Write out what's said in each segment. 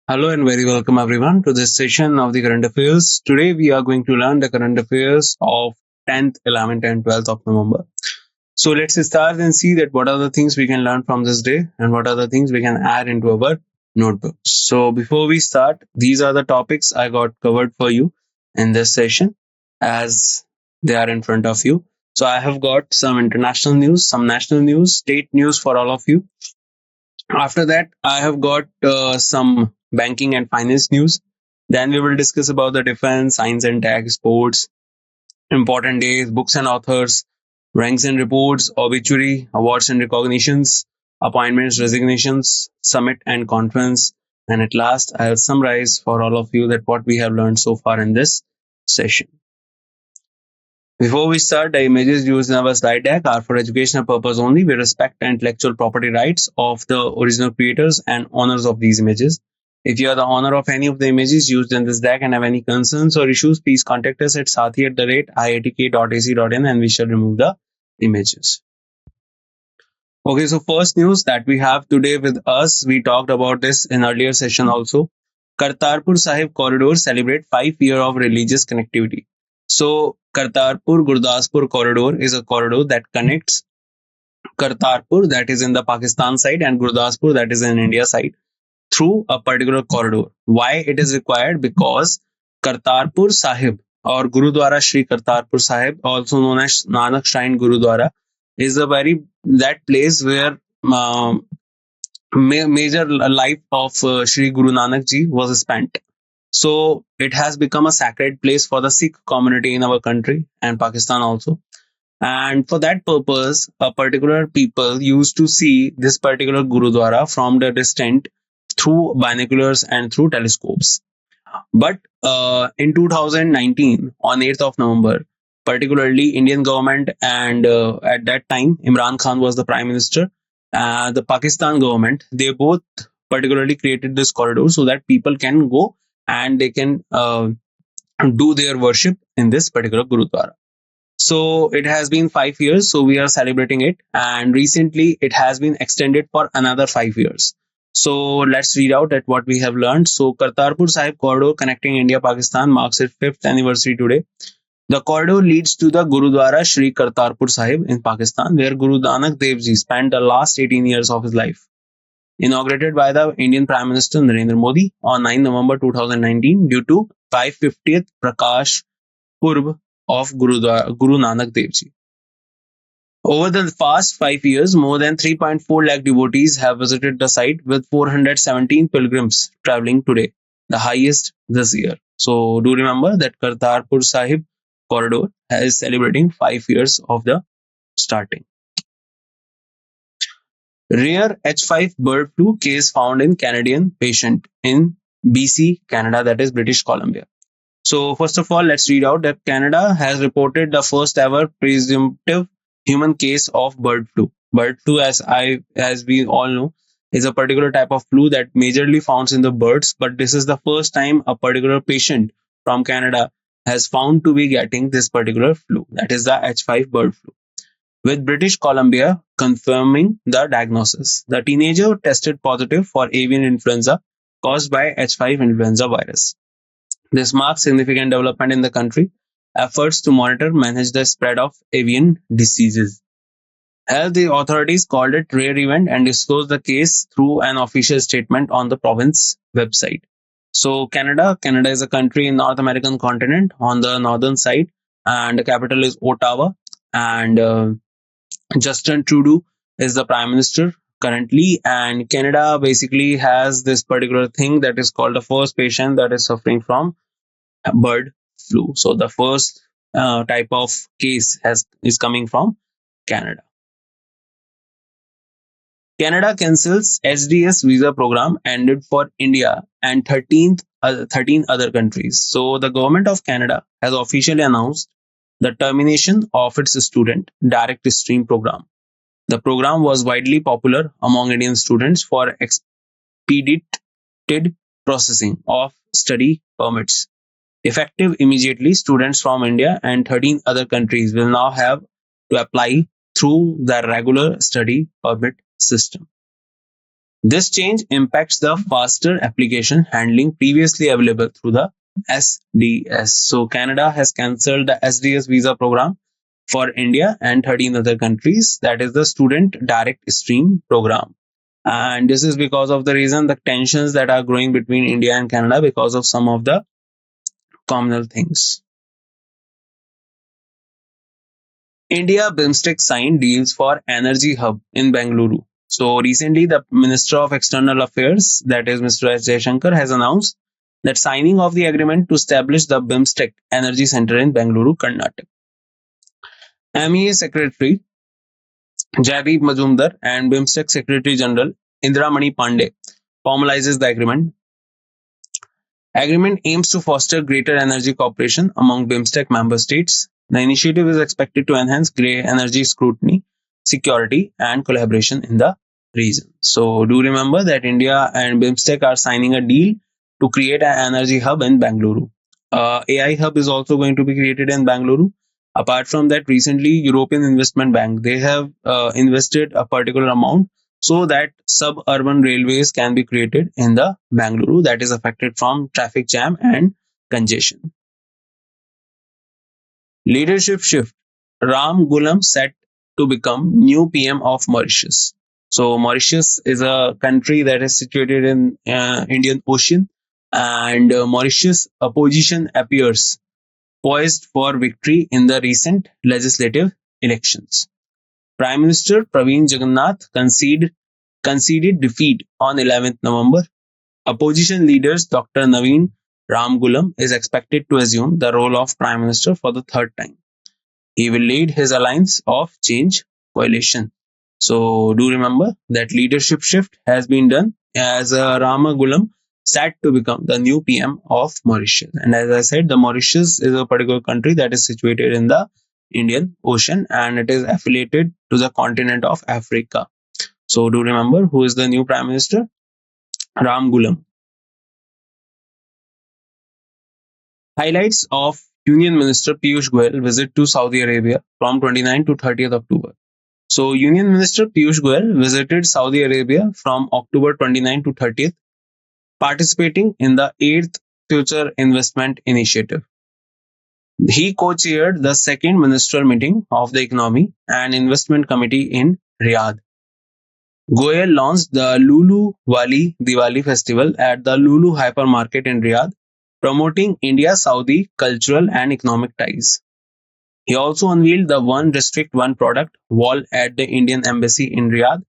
Hello and very welcome everyone to this session of the current affairs. Today we are going to learn the current affairs of 10th, 11th and 12th of November. So let's start and see that what are the things we can learn from this day and what are the things we can add into our notebooks. So before we start, these are the topics I got covered for you in this session as they are in front of you. So I have got some international news, some national news, state news for all of you. After that, I have got some banking and finance news. Then we will discuss about the defense, science and tech, sports, important days, books and authors, ranks and reports, obituary, awards and recognitions, appointments, resignations, summit and conference. And at last, I'll summarize for all of you that what we have learned so far in this session. Before we start, the images used in our slide deck are for educational purpose only. We respect the intellectual property rights of the original creators and owners of these images. If you are the owner of any of the images used in this deck and have any concerns or issues, please contact us at sathi@iitk.ac.in and we shall remove the images. Okay, so first news that we have today with us, we talked about this in earlier session also. Kartarpur Sahib corridor celebrate 5 years of religious connectivity. So Kartarpur Gurdaspur corridor is a corridor that connects Kartarpur, that is in the Pakistan side, and Gurdaspur, that is in India side, through a particular corridor. Why it is required? Because Kartarpur Sahib or Gurudwara Shri Kartarpur Sahib, also known as Nanak Shrine Gurudwara, is a very that place where major life of Shri Guru Nanak Ji was spent. So it has become a sacred place for the Sikh community in our country and Pakistan also. And for that purpose, a particular people used to see this particular Gurudwara from the distant through binoculars and through telescopes. But in 2019, on 8th of November, particularly Indian government and at that time Imran Khan was the prime minister, the Pakistan government, they both particularly created this corridor so that people can go and they can do their worship in this particular Gurudwara. So it has been 5 years, so we are celebrating it, and recently it has been extended for another 5 years. So let's read out at what we have learned. So Kartarpur Sahib corridor connecting India Pakistan marks its fifth anniversary today. The corridor leads to the Gurudwara Shri Kartarpur Sahib in Pakistan, where Guru Nanak Dev Ji spent the last 18 years of his life. Inaugurated by the Indian Prime Minister Narendra Modi on 9 November 2019 due to 550th Prakash Purb of Guru Nanak Dev Ji. Over the past 5 years, more than 3.4 lakh devotees have visited the site, with 417 pilgrims traveling today, the highest this year. So do remember that Kartarpur Sahib corridor is celebrating 5 years of the starting. Rare H5 bird flu case found in Canadian patient in BC, Canada, that is British Columbia. So first of all, let's read out that Canada has reported the first ever presumptive human case of bird flu. Bird flu, as we all know, is a particular type of flu that majorly found in the birds, but this is the first time a particular patient from Canada has found to be getting this particular flu, that is the H5 bird flu, with British Columbia confirming the diagnosis. The teenager tested positive for avian influenza caused by H5 influenza virus. This marks significant development in the country efforts to monitor manage the spread of avian diseases. Health authorities called it rare event and disclosed the case through an official statement on the province website. So Canada is a country in North American continent on the northern side, and the capital is Ottawa, and Justin Trudeau is the prime minister currently, and Canada basically has this particular thing that is called the first patient that is suffering from bird flu. So the first type of case is coming from Canada. Canada cancels SDS visa program ended for India and 13 other countries. So the government of Canada has officially announced the termination of its student direct stream program. The program was widely popular among Indian students for expedited processing of study permits. Effective immediately, students from India and 13 other countries will now have to apply through the regular study permit system. This change impacts the faster application handling previously available through the SDS. So Canada has cancelled the SDS visa program for India and 13 other countries. That is the Student Direct Stream program. And this is because of the reason the tensions that are growing between India and Canada because of some of the communal things. India BIMSTEC signed deals for energy hub in Bengaluru. So recently, the Minister of External Affairs, that is Mr. S. Jaishankar, has announced that signing of the agreement to establish the BIMSTEC Energy Center in Bengaluru, Karnataka. MEA Secretary Jaideep Majumdar and BIMSTEC Secretary General Indra Mani Pandey formalizes the agreement. Agreement aims to foster greater energy cooperation among BIMSTEC member states. The initiative is expected to enhance grey energy scrutiny, security, and collaboration in the region. So, do remember that India and BIMSTEC are signing a deal to create an energy hub in Bangalore. AI hub is also going to be created in Bangalore. Apart from that, recently European Investment Bank they have invested a particular amount so that suburban railways can be created in the Bangalore that is affected from traffic jam and congestion. Leadership shift. Ram Gulam set to become new PM of Mauritius. So Mauritius is a country that is situated in Indian Ocean, and Mauritius opposition appears poised for victory in the recent legislative elections. Prime Minister Praveen Jagannath conceded defeat on 11th November. Opposition leaders Dr. Naveen Ramgoolam is expected to assume the role of Prime Minister for the third time. He will lead his Alliance of Change coalition. So do remember that leadership shift has been done as Ramagoolam set to become the new PM of Mauritius. And as I said, the Mauritius is a particular country that is situated in the Indian Ocean and it is affiliated to the continent of Africa. So do remember who is the new Prime Minister? Ram Gulam. Highlights of Union Minister Piyush Goyal visit to Saudi Arabia from 29 to 30th October. So Union Minister Piyush Goyal visited Saudi Arabia from October 29 to 30th, participating in the 8th Future Investment Initiative. He co-chaired the second ministerial meeting of the Economy and Investment Committee in Riyadh. Goyal launched the Lulu Wali Diwali festival at the Lulu hypermarket in Riyadh, promoting India-Saudi cultural and economic ties. He also unveiled the One District One Product wall at the Indian Embassy in Riyadh,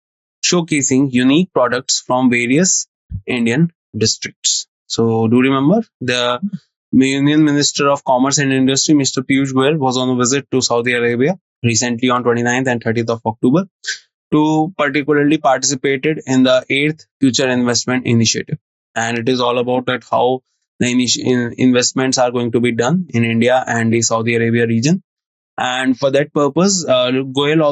showcasing unique products from various Indian districts. So do remember the Union Minister of Commerce and Industry, Mr. Piyush Goyal, was on a visit to Saudi Arabia recently on 29th and 30th of October to particularly participated in the 8th Future Investment Initiative. And it is all about that how the investments are going to be done in India and the Saudi Arabia region. And for that purpose, Mr. Goyal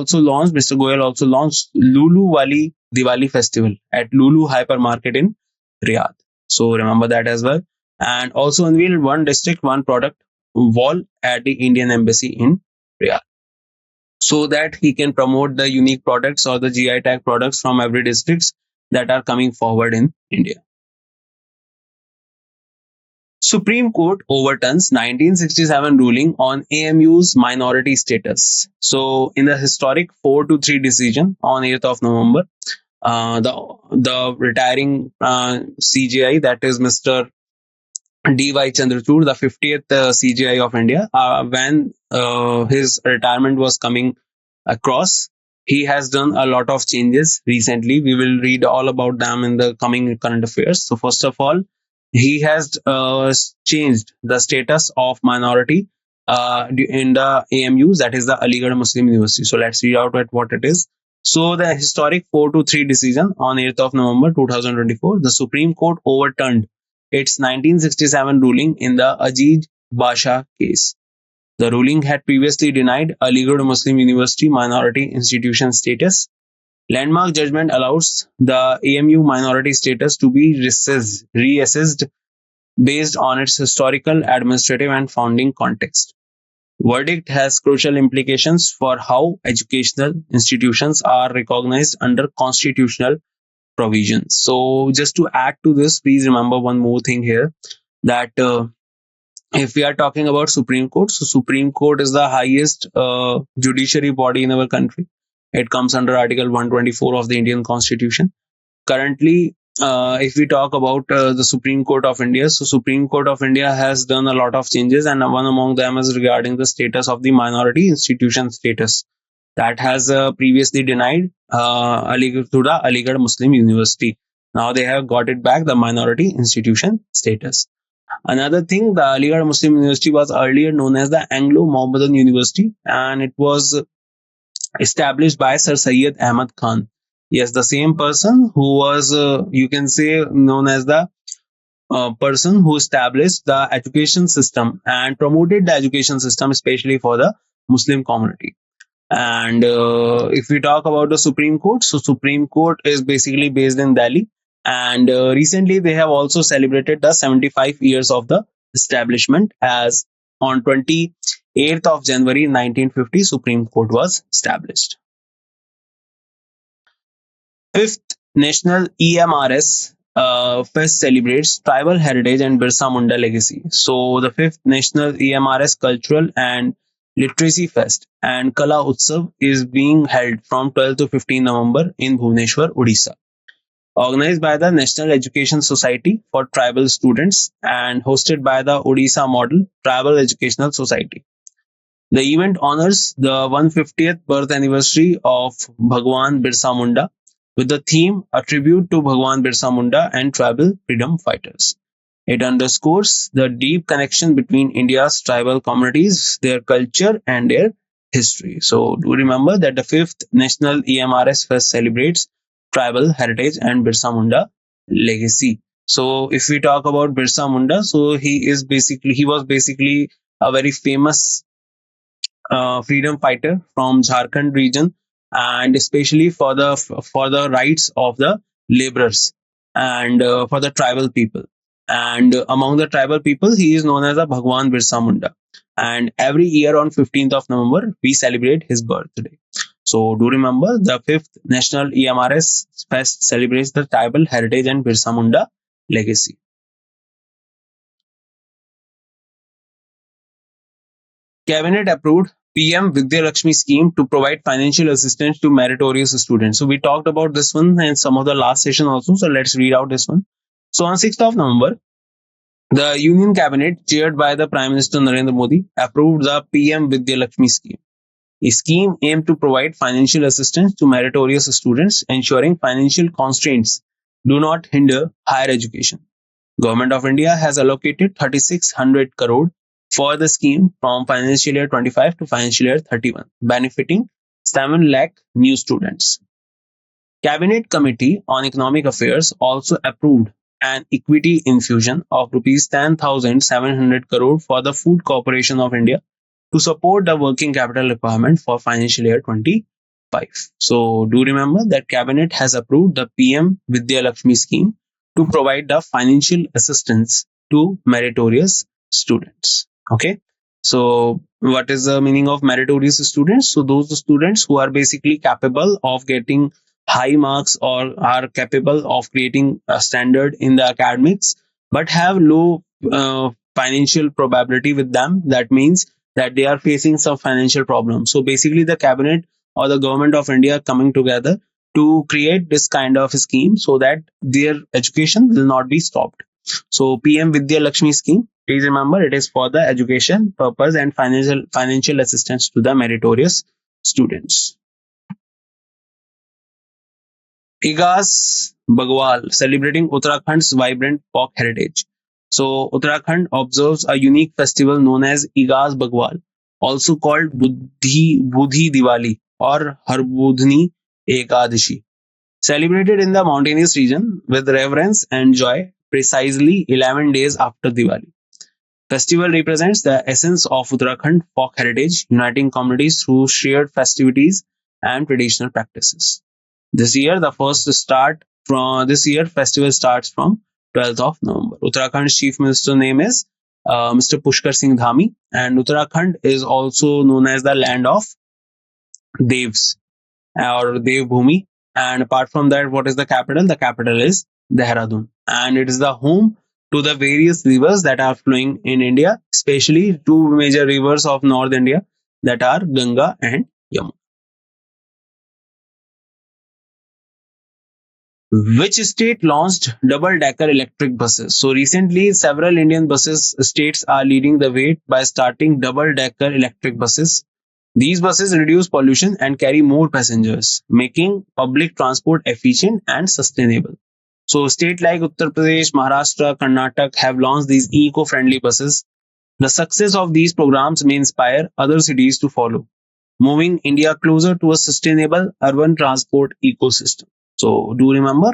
also launched Lulu Wali Diwali Festival at Lulu Hypermarket in Riyadh. So remember that as well. And also unveiled One District, One Product wall at the Indian Embassy in Riyadh, so that he can promote the unique products or the GI tag products from every districts that are coming forward in India. Supreme Court overturns 1967 ruling on AMU's minority status. So, in the historic 4-3 decision on 8th of November, the retiring CJI, that is Mr. D.Y. Chandrachud, the 50th CJI of India, when his retirement was coming across, he has done a lot of changes recently. We will read all about them in the coming current affairs. So, first of all, he has changed the status of minority in the AMUs, that is the Aligarh Muslim University. So, let's read out what it is. So, the historic 4-3 decision on 8th of November 2024, the Supreme Court overturned its 1967 ruling in the Aziz Basha case. The ruling had previously denied Aligarh Muslim University minority institution status. Landmark judgment allows the AMU minority status to be reassessed based on its historical, administrative, and founding context. Verdict has crucial implications for how educational institutions are recognized under constitutional provisions. So just to add to this, please remember one more thing here, that if we are talking about Supreme Court, so Supreme Court is the highest judiciary body in our country. It comes under Article 124 of the Indian Constitution. Currently, if we talk about the Supreme Court of India, so Supreme Court of India has done a lot of changes, and one among them is regarding the status of the minority institution status that has previously denied to the Aligarh Muslim University. Now they have got it back, the minority institution status. Another thing, the Aligarh Muslim University was earlier known as the Anglo Mohammedan University, and it was established by Sir Syed Ahmad Khan. Yes, the same person who was, you can say, known as the person who established the education system and promoted the education system, especially for the Muslim community. And if we talk about the Supreme Court, so Supreme Court is basically based in Delhi, and recently they have also celebrated the 75 years of the establishment, as on 28th of January 1950 Supreme Court was established. Fifth National EMRS Fest celebrates tribal heritage and Birsa Munda legacy. So the fifth National EMRS Cultural and Literacy Fest and Kala Utsav is being held from 12 to 15 November in Bhubaneswar, Odisha. Organized by the National Education Society for Tribal Students and hosted by the Odisha Model Tribal Educational Society. The event honors the 150th birth anniversary of Bhagwan Birsa Munda with the theme A Tribute to Bhagwan Birsa Munda and Tribal Freedom Fighters. It underscores the deep connection between India's tribal communities, their culture, and their history. So, do remember that the fifth National EMRS Fest celebrates tribal heritage and Birsa Munda legacy. So, if we talk about Birsa Munda, so he was basically a very famous freedom fighter from Jharkhand region, and especially for the rights of the laborers and for the tribal people. And among the tribal people, he is known as a Bhagwan Birsa Munda. And every year on 15th of November, we celebrate his birthday. So do remember, the fifth National EMRS Fest celebrates the tribal heritage and Birsa Munda legacy. Cabinet approved PM Vidya Lakshmi scheme to provide financial assistance to meritorious students. So we talked about this one in some of the last session also. So let's read out this one. So on 6th of November, the Union Cabinet, chaired by the Prime Minister Narendra Modi, approved the PM Vidya Lakshmi scheme. A scheme aimed to provide financial assistance to meritorious students, ensuring financial constraints do not hinder higher education. Government of India has allocated 3600 crore for the scheme from financial year 25 to financial year 31, benefiting 7 lakh new students. Cabinet Committee on Economic Affairs also approved an equity infusion of rupees 10,700 crore for the Food Corporation of India to support the working capital requirement for financial year 25. So do remember that Cabinet has approved the PM Vidya Lakshmi scheme to provide the financial assistance to meritorious students. Okay. So what is the meaning of meritorious students? So those students who are basically capable of getting high marks or are capable of creating a standard in the academics, but have low financial probability with them. That means that they are facing some financial problems. So basically the cabinet or the government of India coming together to create this kind of scheme so that their education will not be stopped. So PM Vidya Lakshmi scheme, please remember, it is for the education purpose and financial assistance to the meritorious students. Igas Bagwal, celebrating Uttarakhand's vibrant folk heritage. So Uttarakhand observes a unique festival known as Igas Bagwal, also called Budhi Diwali or Harbudhni Ekadashi, celebrated in the mountainous region with reverence and joy precisely 11 days after Diwali. Festival represents the essence of Uttarakhand folk heritage, uniting communities through shared festivities and traditional practices. This year, festival starts from 12th of November. Uttarakhand's chief minister name is Mr. Pushkar Singh Dhami, and Uttarakhand is also known as the land of Devs or Dev Bhumi, And apart from that, what is the capital? The capital is Dehradun. And it is the home to the various rivers that are flowing in India, especially two major rivers of North India that are Ganga and Yamuna. Which state launched double decker electric buses? So recently, several Indian buses states are leading the way by starting double decker electric buses. These buses reduce pollution and carry more passengers, making public transport efficient and sustainable. So, states like Uttar Pradesh, Maharashtra, Karnataka have launched these eco-friendly buses. The success of these programs may inspire other cities to follow, moving India closer to a sustainable urban transport ecosystem. So, do you remember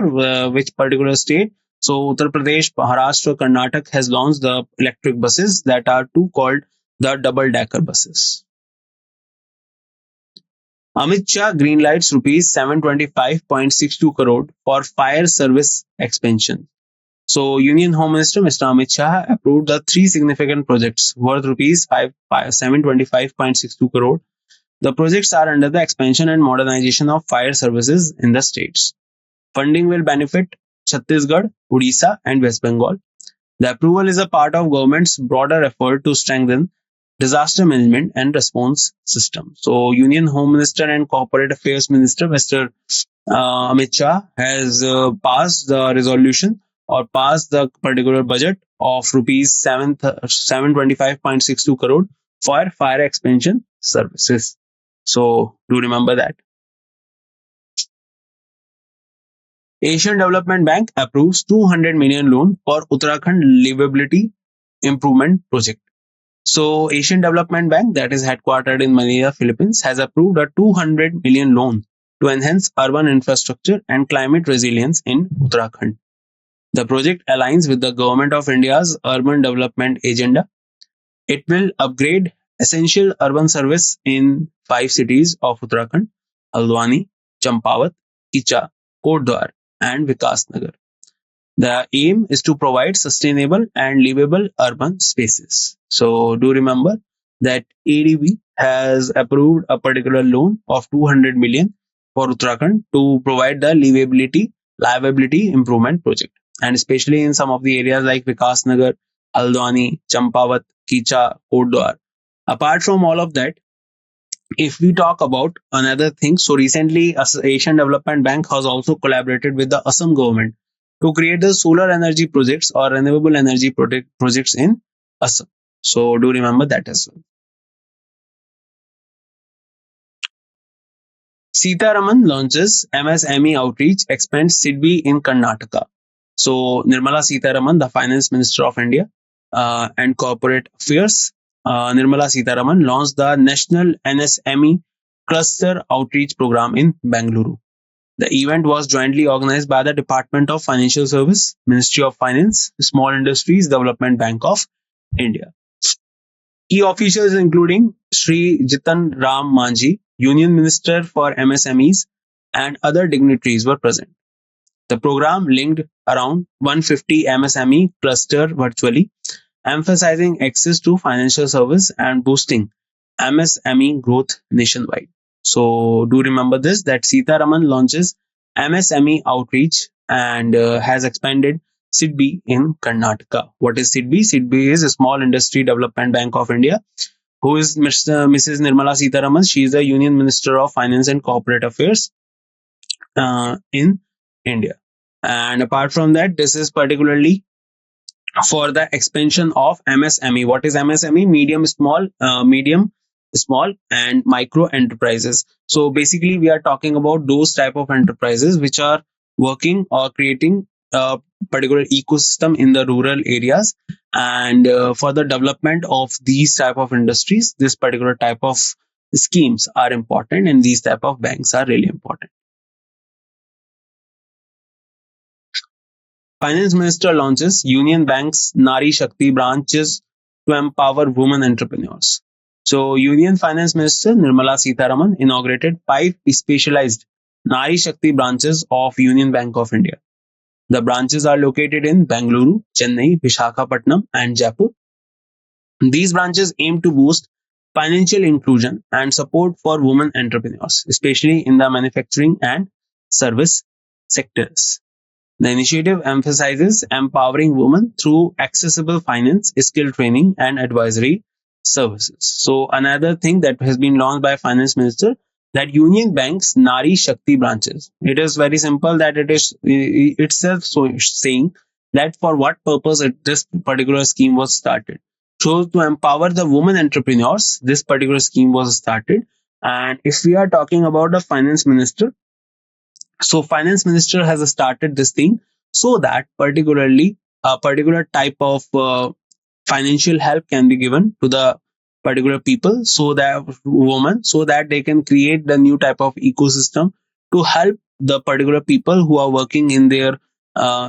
which particular state? So, Uttar Pradesh, Maharashtra, Karnataka has launched the electric buses that are two called the double decker buses. Amit Shah greenlights rupees 725.62 crore for fire service expansion. So, Union Home Minister Mr. Amit Shah approved the three significant projects worth rupees 725.62 crore. The projects are under the expansion and modernization of fire services in the states. Funding will benefit Chhattisgarh, Odisha, and West Bengal. The approval is a part of government's broader effort to strengthen disaster management and response system. So, Union Home Minister and Corporate Affairs Minister Mr. Amit Shah has passed the resolution or passed the particular budget of rupees 725.62 crore for fire expansion services. So, do remember that. Asian Development Bank approves 200 million loan for Uttarakhand livability improvement project. So, Asian Development Bank, that is headquartered in Manila, Philippines, has approved a 200 million loan to enhance urban infrastructure and climate resilience in Uttarakhand. The project aligns with the Government of India's urban development agenda. It will upgrade essential urban service in 5 cities of Uttarakhand: Haldwani, Champawat, Kicha, Kotdwar, and Vikasnagar. The aim is to provide sustainable and livable urban spaces. So, do remember that ADB has approved a particular loan of 200 million for Uttarakhand to provide the livability improvement project, and especially in some of the areas like Vikasnagar, Haldwani, Champawat, Kicha, Kotdwar. Apart from all of that, if we talk about another thing, so recently Asian Development Bank has also collaborated with the Assam government to create the solar energy projects or renewable energy projects in Assam. So do remember that as well. Sitaraman launches MSME outreach, expands SIDBI in Karnataka. So Nirmala Sitaraman, the Finance Minister of India and Corporate Affairs, Nirmala Sitaraman launched the National NSME Cluster Outreach Program in Bengaluru. The event was jointly organized by the Department of Financial Service, Ministry of Finance, Small Industries Development Bank of India. Key officials including Sri Jitan Ram Manji, Union Minister for MSMEs, and other dignitaries were present. The program linked around 150 MSME cluster virtually, emphasizing access to financial service and boosting MSME growth nationwide. So do remember this, that Sitaraman launches MSME outreach and has expanded SIDBI in Karnataka. What is SIDBI? SIDBI is a Small Industry Development Bank of India. Who is Mrs. Nirmala Sitaraman? She is the Union Minister of Finance and Corporate Affairs in India. And apart from that, this is particularly for the expansion of MSME. What is MSME? Medium, small, and micro enterprises. So basically, we are talking about those type of enterprises which are working or creating a particular ecosystem in the rural areas. And for the development of these type of industries, this particular type of schemes are important, and these type of banks are really important. Finance Minister launches Union Bank's Nari Shakti branches to empower women entrepreneurs. So, Union Finance Minister Nirmala Sitharaman inaugurated 5 specialized Nari Shakti branches of Union Bank of India. The branches are located in Bengaluru, Chennai, Visakhapatnam, and Jaipur. These branches aim to boost financial inclusion and support for women entrepreneurs, especially in the manufacturing and service sectors. The initiative emphasizes empowering women through accessible finance, skill training, and advisory services. So another thing that has been launched by Finance Minister, that Union Bank's Nari Shakti branches. It is very simple that it is itself saying that for what purpose this particular scheme was started. So to empower the women entrepreneurs, this particular scheme was started. And if we are talking about the finance minister, so finance minister has started this thing so that particularly a particular type of financial help can be given to the particular people, so that women, so that they can create the new type of ecosystem to help the particular people who are working in their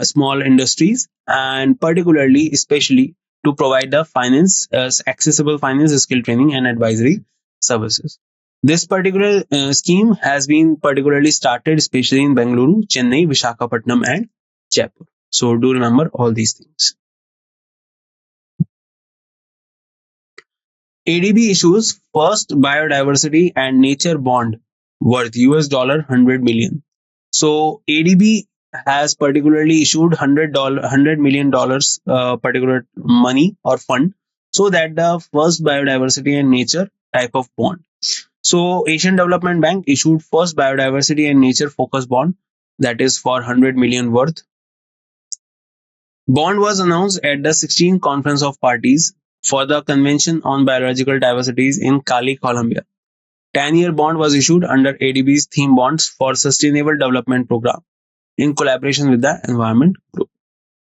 small industries, and particularly especially to provide the finance, accessible finance, skill training, and advisory services. This particular scheme has been particularly started especially in Bengaluru, Chennai, Vishakhapatnam, and Jaipur. So do remember all these things. ADB issues first biodiversity and nature bond worth $100 million. So ADB has particularly issued $100 million particular money or fund, so that the first biodiversity and nature type of bond. So Asian Development Bank issued first biodiversity and nature focus bond, that is for 100 million worth. Bond was announced at the 16th Conference of Parties for the Convention on Biological Diversities in Cali, Colombia. 10-year bond was issued under ADB's theme bonds for Sustainable Development Program in collaboration with the Environment Group.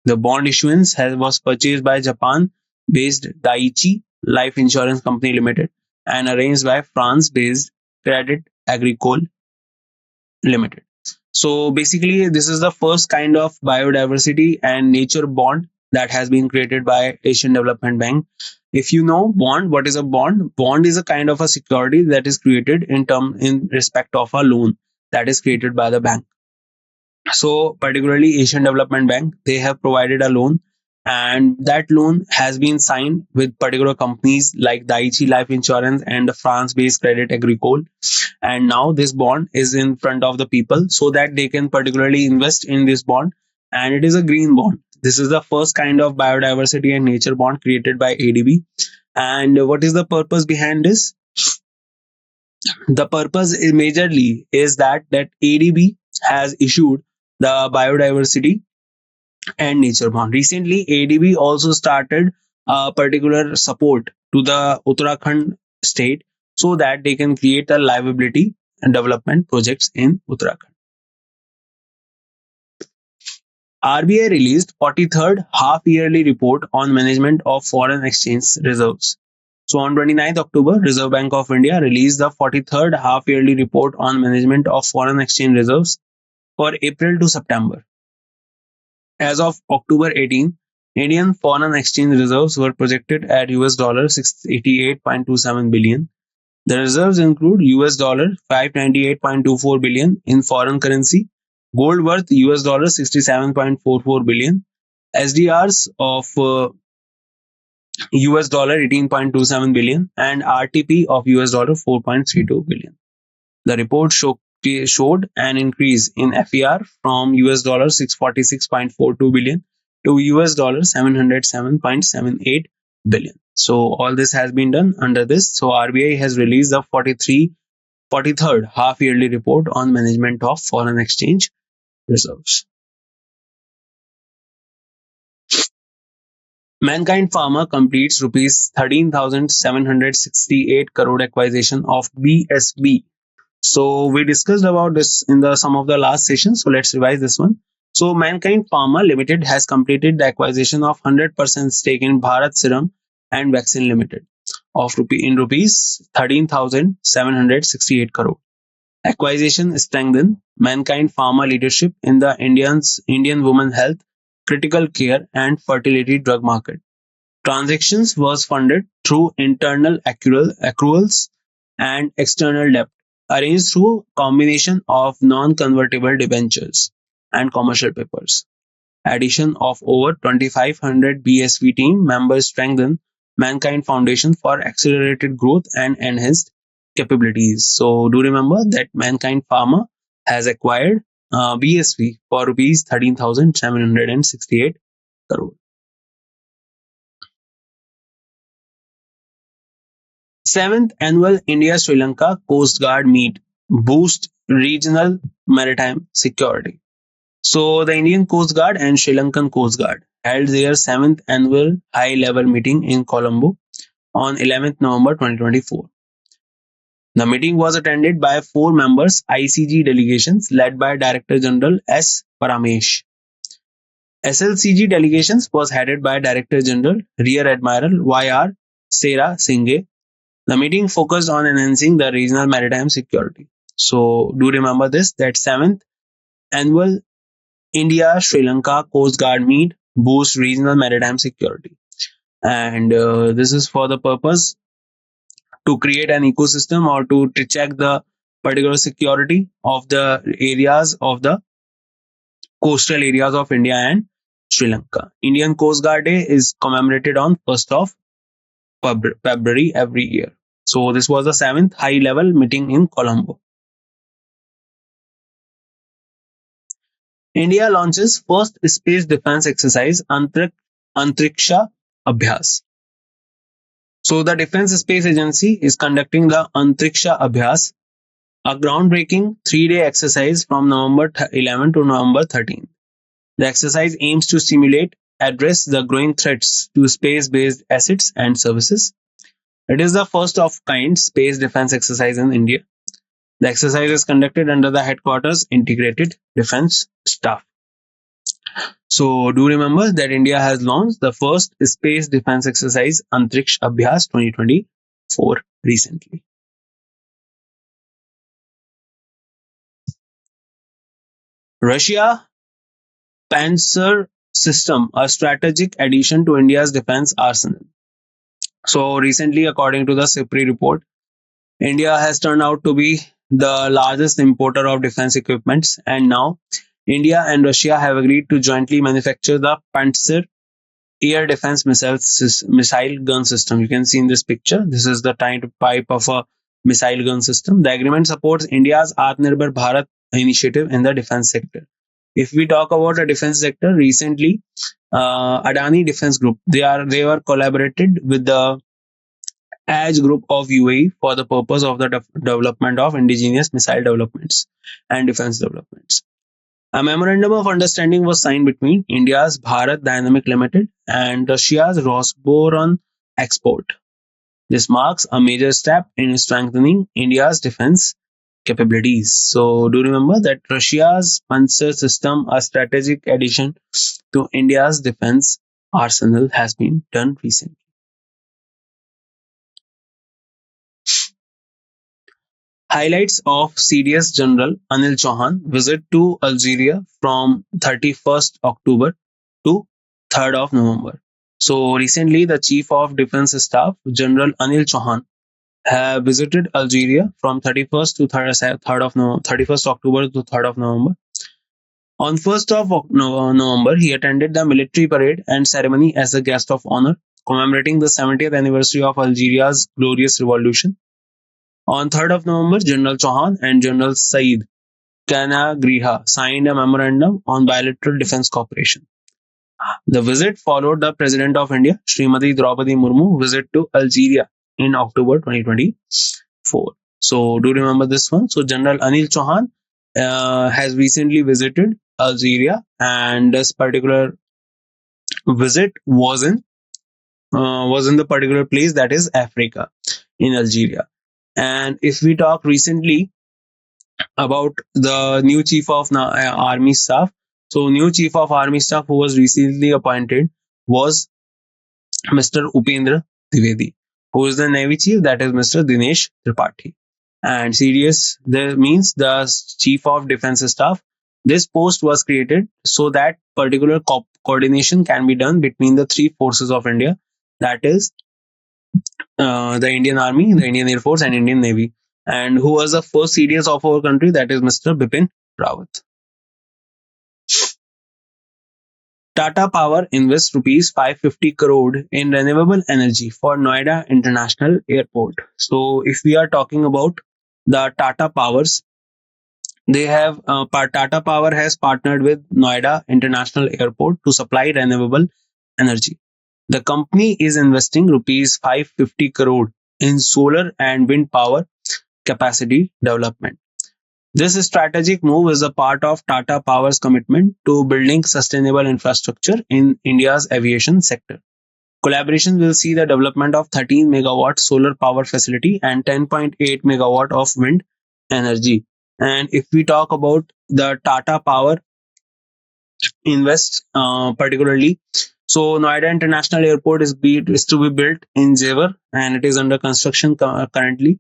The bond issuance was purchased by Japan-based Daiichi Life Insurance Company Limited and arranged by France-based Credit Agricole Limited. So basically, this is the first kind of biodiversity and nature bond that has been created by Asian Development Bank. If you know bond, what is a bond? Bond is a kind of a security that is created in respect of a loan that is created by the bank. So particularly Asian Development Bank, they have provided a loan, and that loan has been signed with particular companies like Daiichi Life Insurance and the France-based Credit Agricole. And now this bond is in front of the people so that they can particularly invest in this bond, and it is a green bond. This is the first kind of biodiversity and nature bond created by ADB. And what is the purpose behind this? The purpose is majorly is that ADB has issued the biodiversity and nature bond. Recently, ADB also started a particular support to the Uttarakhand state so that they can create a livability and development projects in Uttarakhand. RBI released 43rd half-yearly report on management of foreign exchange reserves. So on 29th October, Reserve Bank of India released the 43rd half-yearly report on management of foreign exchange reserves for April to September. As of October 18, Indian foreign exchange reserves were projected at $688.27 billion. The reserves include $598.24 billion in foreign currency, gold worth $67.44 billion, SDRs of $18.27 billion, and RTP of $4.32 billion. The report showed an increase in FER from $646.42 billion to $707.78 billion. So all this has been done under this. So RBI has released the 43rd half yearly report on management of foreign exchange reserves. Mankind Pharma completes rupees 13,768 crore acquisition of BSB. So we discussed about this in some of the last sessions. So let's revise this one. So Mankind Pharma Limited has completed the acquisition of 100% stake in Bharat Serum and Vaccine Limited of rupees 13,768 crore. Acquisition strengthened Mankind Pharma leadership in the Indian women health, critical care, and fertility drug market. Transactions was funded through internal accruals and external debt, arranged through combination of non-convertible debentures and commercial papers. Addition of over 2,500 BSV team members strengthen Mankind Foundation for accelerated growth and enhanced capabilities. So do remember that Mankind Pharma has acquired BSV for rupees 13,768 crore. Seventh annual India Sri Lanka Coast Guard meet boost regional maritime security. So the Indian Coast Guard and Sri Lankan Coast Guard held their seventh annual high-level meeting in Colombo on 11th November 2024. The meeting was attended by four members ICG delegations led by Director General S. Paramesh. SLCG delegations was headed by Director General Rear Admiral Y.R. Sera Singhe. The meeting focused on enhancing the regional maritime security. So do remember this, that seventh annual India Sri Lanka Coast Guard meet boost regional maritime security. And this is for the purpose to create an ecosystem or to check the particular security of the areas of the coastal areas of India and Sri Lanka. Indian Coast Guard Day is commemorated on 1st of February every year. So this was the seventh high level meeting in Colombo. India launches first space defense exercise Antriksha Abhyas. So the Defense Space Agency is conducting the Antriksha Abhyas, a groundbreaking 3-day exercise from November 11 to November 13. The exercise aims to simulate, address the growing threats to space-based assets and services. It is the first of kind space defense exercise in India. The exercise is conducted under the headquarters Integrated Defense Staff. So do remember that India has launched the first space defense exercise Antriksh Abhyas 2024 recently. Russia Panzer system, a strategic addition to India's defense arsenal. So recently, according to the SIPRI report, India has turned out to be the largest importer of defense equipments, and now India and Russia have agreed to jointly manufacture the Pantsir air defense missile gun system. You can see in this picture, this is the type of a missile gun system. The agreement supports India's Atmanirbhar Bharat initiative in the defense sector. If we talk about the defense sector, recently Adani Defense Group, they were collaborated with the Edge Group of UAE for the purpose of the development of indigenous missile developments and defense developments. A memorandum of understanding was signed between India's Bharat Dynamic Limited and Russia's Rosboron Export. This marks a major step in strengthening India's defense capabilities. So do remember that Russia's Panzer system, a strategic addition to India's defense arsenal, has been done recently. Highlights of CDS General Anil Chauhan visit to Algeria from 31st October to 3rd of November. So recently, the Chief of Defense Staff, General Anil Chauhan, have visited Algeria from 31st to 31st October to 3rd of November. On 1st of November, he attended the military parade and ceremony as a guest of honor, commemorating the 70th anniversary of Algeria's glorious revolution. On 3rd of November, General Chauhan and General Saeed Kanagriha signed a memorandum on bilateral defense cooperation. The visit followed the President of India, Srimati Draupadi Murmu, visit to Algeria in October 2024. So do remember this one. So General Anil Chauhan has recently visited Algeria, and this particular visit was in the particular place, that is Africa, in Algeria. And if we talk recently about the new chief of army staff, so new chief of army staff who was recently appointed was Mr. Upendra Dwivedi. Who is the navy chief? That is Mr. Dinesh Tripathi. And CDS means the chief of defense staff. This post was created so that particular coordination can be done between the three forces of India, that is the Indian Army, the Indian Air Force, and Indian Navy. And who was the first CDS of our country? That is Mr. Bipin Rawat. Tata Power invests rupees 550 crore in renewable energy for Noida International Airport. So if we are talking about the Tata Powers, Tata Power has partnered with Noida International Airport to supply renewable energy. The company is investing rupees 550 crore in solar and wind power capacity development. This strategic move is a part of Tata Power's commitment to building sustainable infrastructure in India's aviation sector. Collaboration will see the development of 13 megawatt solar power facility and 10.8 megawatt of wind energy. And if we talk about the Tata Power Invest particularly, so Noida International Airport is to be built in Jewar and it is under construction currently.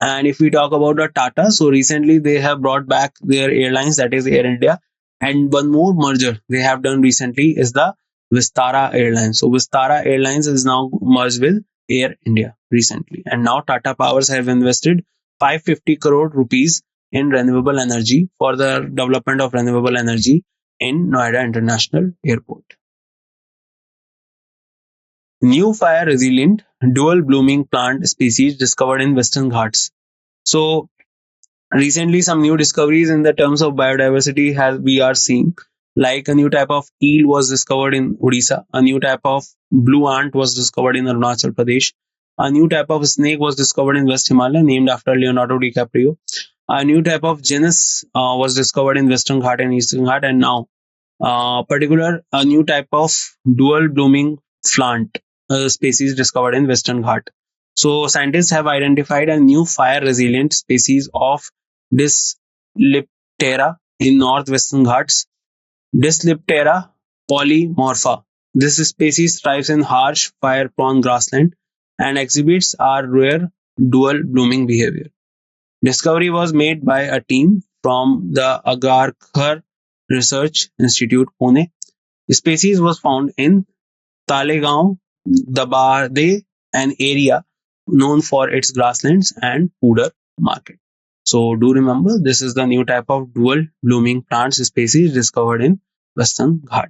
And if we talk about the Tata, so recently they have brought back their airlines, that is Air India. And one more merger they have done recently is the Vistara Airlines. So Vistara Airlines is now merged with Air India recently. And now Tata Powers have invested 550 crore rupees in renewable energy for the development of renewable energy in Noida International Airport. New fire resilient dual blooming plant species discovered in Western Ghats. So recently some new discoveries in the terms of biodiversity has we are seeing, like a new type of eel was discovered in Odisha, a new type of blue ant was discovered in Arunachal Pradesh, a new type of snake was discovered in West Himalaya named after Leonardo DiCaprio, a new type of genus was discovered in Western Ghat and Eastern Ghat, and now particular a new type of dual blooming plant species discovered in Western Ghat. So scientists have identified a new fire resilient species of Dysliptera in northwestern Ghats. Dysliptera polymorpha. This species thrives in harsh fire prone grassland and exhibits our rare dual blooming behavior. Discovery was made by a team from the Agarkar Research Institute, Pune. The species was found in Talegaon, Dabade, an area known for its grasslands and fooder market. So do remember, this is the new type of dual blooming plants species discovered in Western Ghat.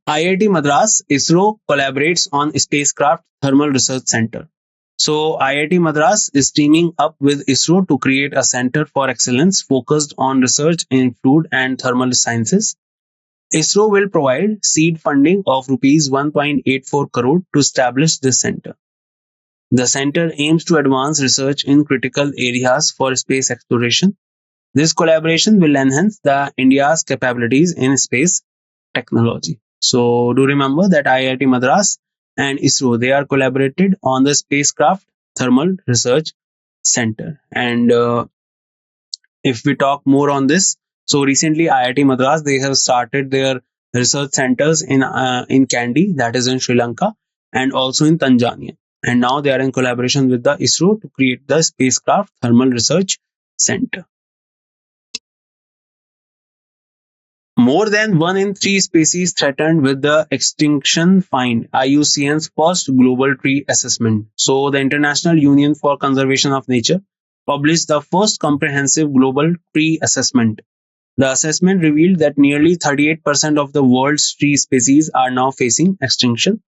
IIT Madras ISRO collaborates on Spacecraft Thermal Research Center. So IIT Madras is teaming up with ISRO to create a center for excellence focused on research in fluid and thermal sciences. ISRO will provide seed funding of rupees 1.84 crore to establish this center. The center aims to advance research in critical areas for space exploration. This collaboration will enhance the India's capabilities in space technology. So do remember that IIT Madras and ISRO they are collaborated on the Spacecraft Thermal Research Center. And if we talk more on this, so recently IIT Madras they have started their research centers in Kandy, that is in Sri Lanka, and also in Tanzania. And now they are in collaboration with the ISRO to create the Spacecraft Thermal Research Center. More than 1 in 3 species threatened with the extinction find IUCN's first global tree assessment. So, the International Union for Conservation of Nature published the first comprehensive global tree assessment. The assessment revealed that nearly 38% of the world's tree species are now facing extinction.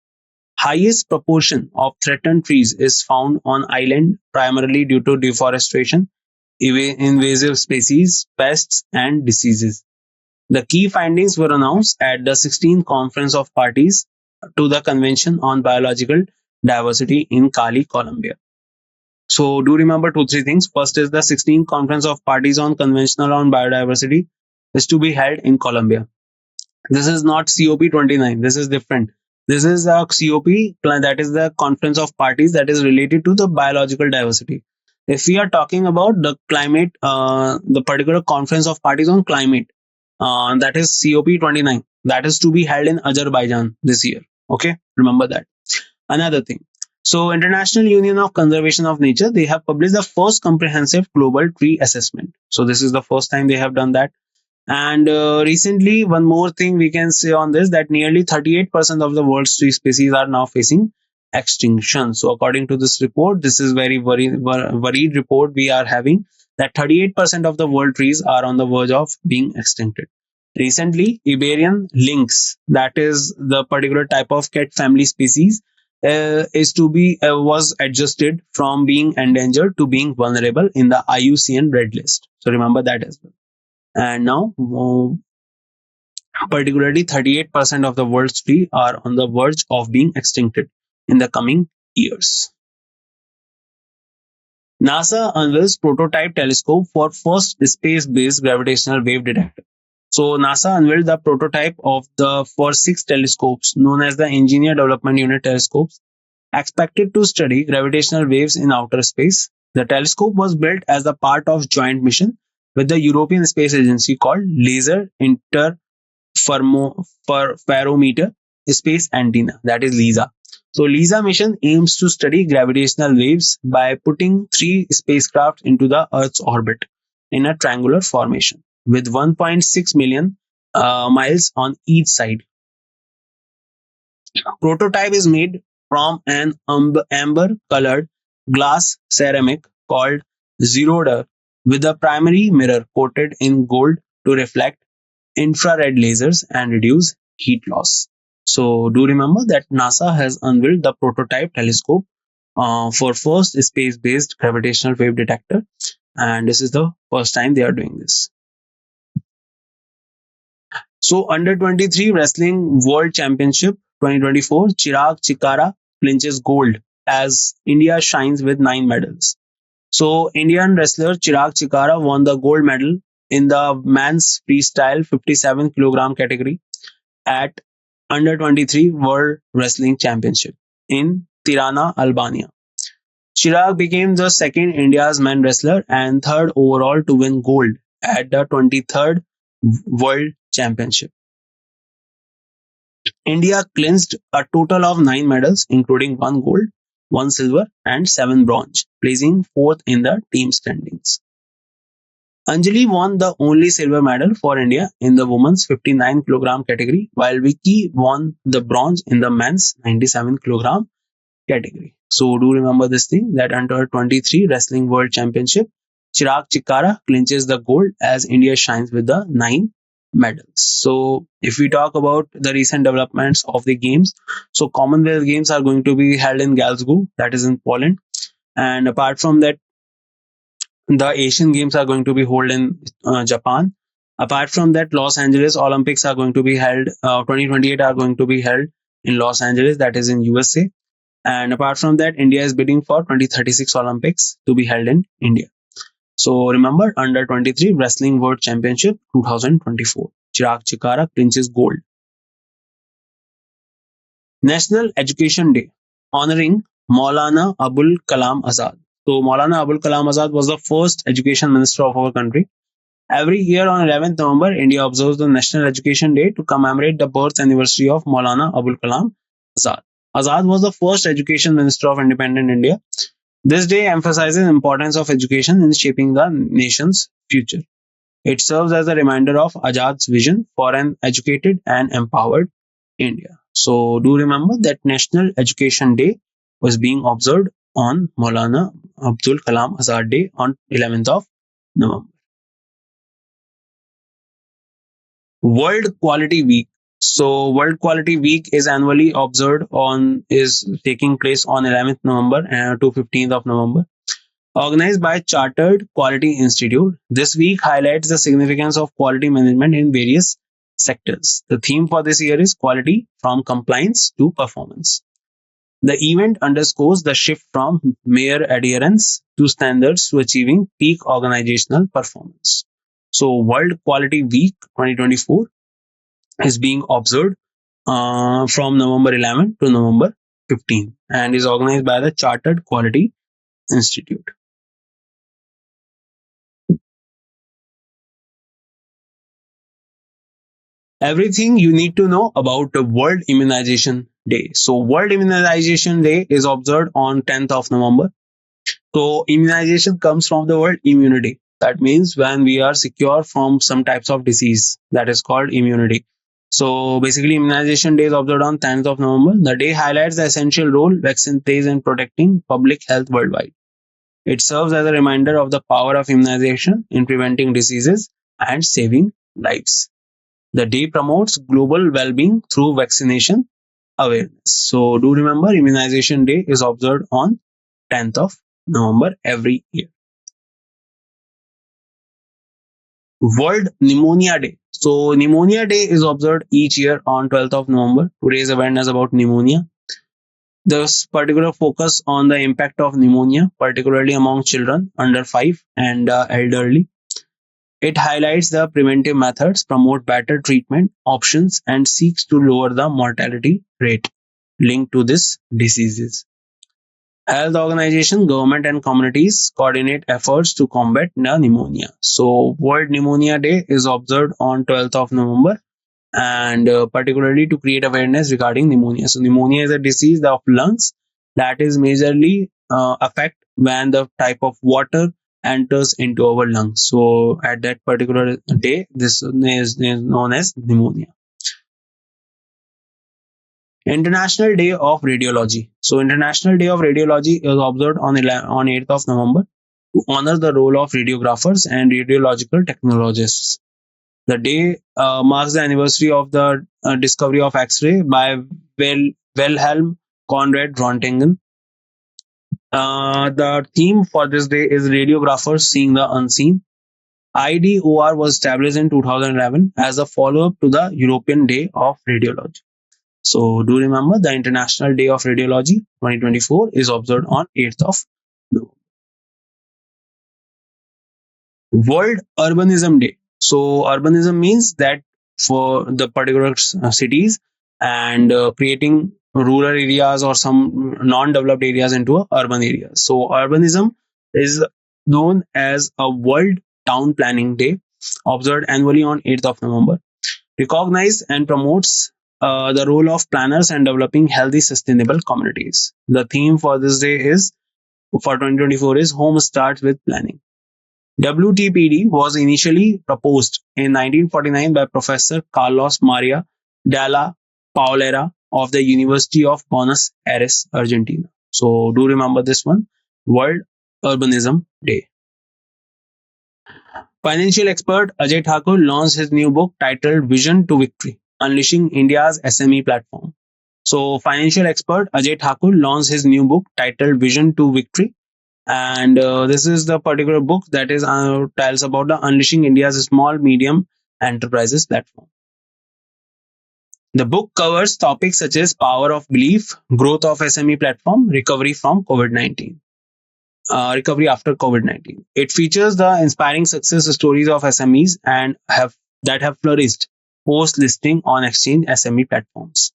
Highest proportion of threatened trees is found on island primarily due to deforestation, invasive species, pests, and diseases. The key findings were announced at the 16th Conference of Parties to the Convention on Biological Diversity in Cali, Colombia. So do remember 2-3 things. First is the 16th Conference of Parties on Convention on Biodiversity is to be held in Colombia. This is not COP29. This is different. This is a COP, that is the Conference of Parties that is related to the biological diversity. If we are talking about the climate, the particular Conference of Parties on Climate, that is COP29, that is to be held in Azerbaijan this year. Okay, remember that. Another thing. So International Union of Conservation of Nature, they have published the first comprehensive global tree assessment. So this is the first time they have done that. And recently, one more thing we can say on this, that nearly 38% of the world's tree species are now facing extinction. So according to this report, this is very worried report we are having, that 38% of the world trees are on the verge of being extincted. Recently, Iberian lynx, that is the particular type of cat family species, is to be was adjusted from being endangered to being vulnerable in the IUCN Red List. So remember that as well. And now, particularly 38% of the world's tree are on the verge of being extincted in the coming years. NASA unveils prototype telescope for first space-based gravitational wave detector. So NASA unveiled the prototype of the for six telescopes known as the Engineer Development Unit telescopes, expected to study gravitational waves in outer space. The telescope was built as a part of joint mission with the European Space Agency called Laser Interferometer Space Antenna, that is LISA. So LISA mission aims to study gravitational waves by putting three spacecraft into the Earth's orbit in a triangular formation with 1.6 million miles on each side. Prototype is made from an amber colored glass ceramic called Zeroder with a primary mirror coated in gold to reflect infrared lasers and reduce heat loss. So do remember that NASA has unveiled the prototype telescope for first space-based gravitational wave detector, and this is the first time they are doing this. So under 23 Wrestling World Championship 2024, Chirag Chikara clinches gold as India shines with 9 medals. So Indian wrestler Chirag Chikara won the gold medal in the men's freestyle 57 kilogram category at under 23 World Wrestling Championship in Tirana, Albania. Chirag became the second India's men wrestler and third overall to win gold at the 23rd World Championship. India clinched a total of 9 medals, including 1 gold, 1 silver, and 7 bronze, placing fourth in the team standings. Anjali won the only silver medal for India in the women's 59 kilogram category, while Vicky won the bronze in the men's 97 kilogram category. So do remember this thing that under 23 Wrestling World Championship, Chirag Chikara clinches the gold as India shines with the 9 medals. So if we talk about the recent developments of the games, so Commonwealth Games are going to be held in Glasgow, that is in Poland. And apart from that, the Asian Games are going to be held in Japan. Apart from that, Los Angeles Olympics are going to be held, 2028 are going to be held in Los Angeles, that is in USA. And apart from that, India is bidding for 2036 Olympics to be held in India. So remember, under 23 Wrestling World Championship 2024, Chirag Chikara clinches gold. National Education Day, honoring Maulana Abul Kalam Azad. So Maulana Abul Kalam Azad was the first education minister of our country. Every year on 11th November, India observes the National Education Day to commemorate the birth anniversary of Maulana Abul Kalam Azad. Azad was the first education minister of independent India. This day emphasizes the importance of education in shaping the nation's future. It serves as a reminder of Azad's vision for an educated and empowered India. So do remember that National Education Day was being observed on Maulana Abdul Kalam Azad Day on 11th of November. World Quality Week. So World Quality Week is annually observed is taking place on 11th November to 15th of November. Organized by Chartered Quality Institute, this week highlights the significance of quality management in various sectors. The theme for this year is quality from compliance to performance. The event underscores the shift from mere adherence to standards to achieving peak organizational performance. So World Quality Week 2024 is being observed from November 11 to November 15 and is organized by the Chartered Quality Institute. Everything you need to know about the World Immunization Day. So World Immunization Day is observed on 10th of November. So immunization comes from the word immunity. That means when we are secure from some types of disease, that is called immunity. So basically immunization day is observed on 10th of November. The day highlights the essential role vaccine plays in protecting public health worldwide. It serves as a reminder of the power of immunization in preventing diseases and saving lives. The day promotes global well-being through vaccination awareness. So do remember Immunization Day is observed on 10th of November every year. World Pneumonia Day. So Pneumonia Day is observed each year on 12th of November to raise awareness about pneumonia. There's particular focus on the impact of pneumonia, particularly among children under 5 and elderly. It highlights the preventive methods, promote better treatment options, and seeks to lower the mortality rate linked to this diseases. Health organization, government, and communities coordinate efforts to combat pneumonia. So, World Pneumonia Day is observed on 12th of November, and particularly to create awareness regarding pneumonia. So, pneumonia is a disease of lungs that is majorly affect when the type of water enters into our lungs. So, at that particular day, this is known as pneumonia. International Day of Radiology. So, International Day of Radiology is observed on 8th of November to honor the role of radiographers and radiological technologists. The day marks the anniversary of the discovery of X-ray by Wilhelm Conrad Röntgen. The theme for this day is radiographers seeing the unseen. IDOR was established in 2011 as a follow-up to the European Day of Radiology. So do remember the International Day of Radiology 2024 is observed on 8th of November. World Urbanism Day. So urbanism means that for the particular cities and creating rural areas or some non-developed areas into a urban areas. So urbanism is known as a World Town Planning Day, observed annually on 8th of November. Recognize and promotes the role of planners and developing healthy, sustainable communities. The theme for this day is for 2024 is Home Starts with Planning. WTPD was initially proposed in 1949 by Professor Carlos Maria Dalla Paulera of the University of Buenos Aires, Argentina. So do remember this one, World Urbanism Day. Financial expert Ajay Thakur launched his new book titled Vision to Victory, Unleashing India's SME Platform. So financial expert Ajay Thakur launched his new book titled Vision to Victory, and this is the particular book that is tells about the unleashing India's small medium enterprises platform. The book covers topics such as power of belief, growth of SME platform, recovery from COVID-19, recovery after COVID-19. It features the inspiring success stories of SMEs and have flourished post listing on exchange SME platforms.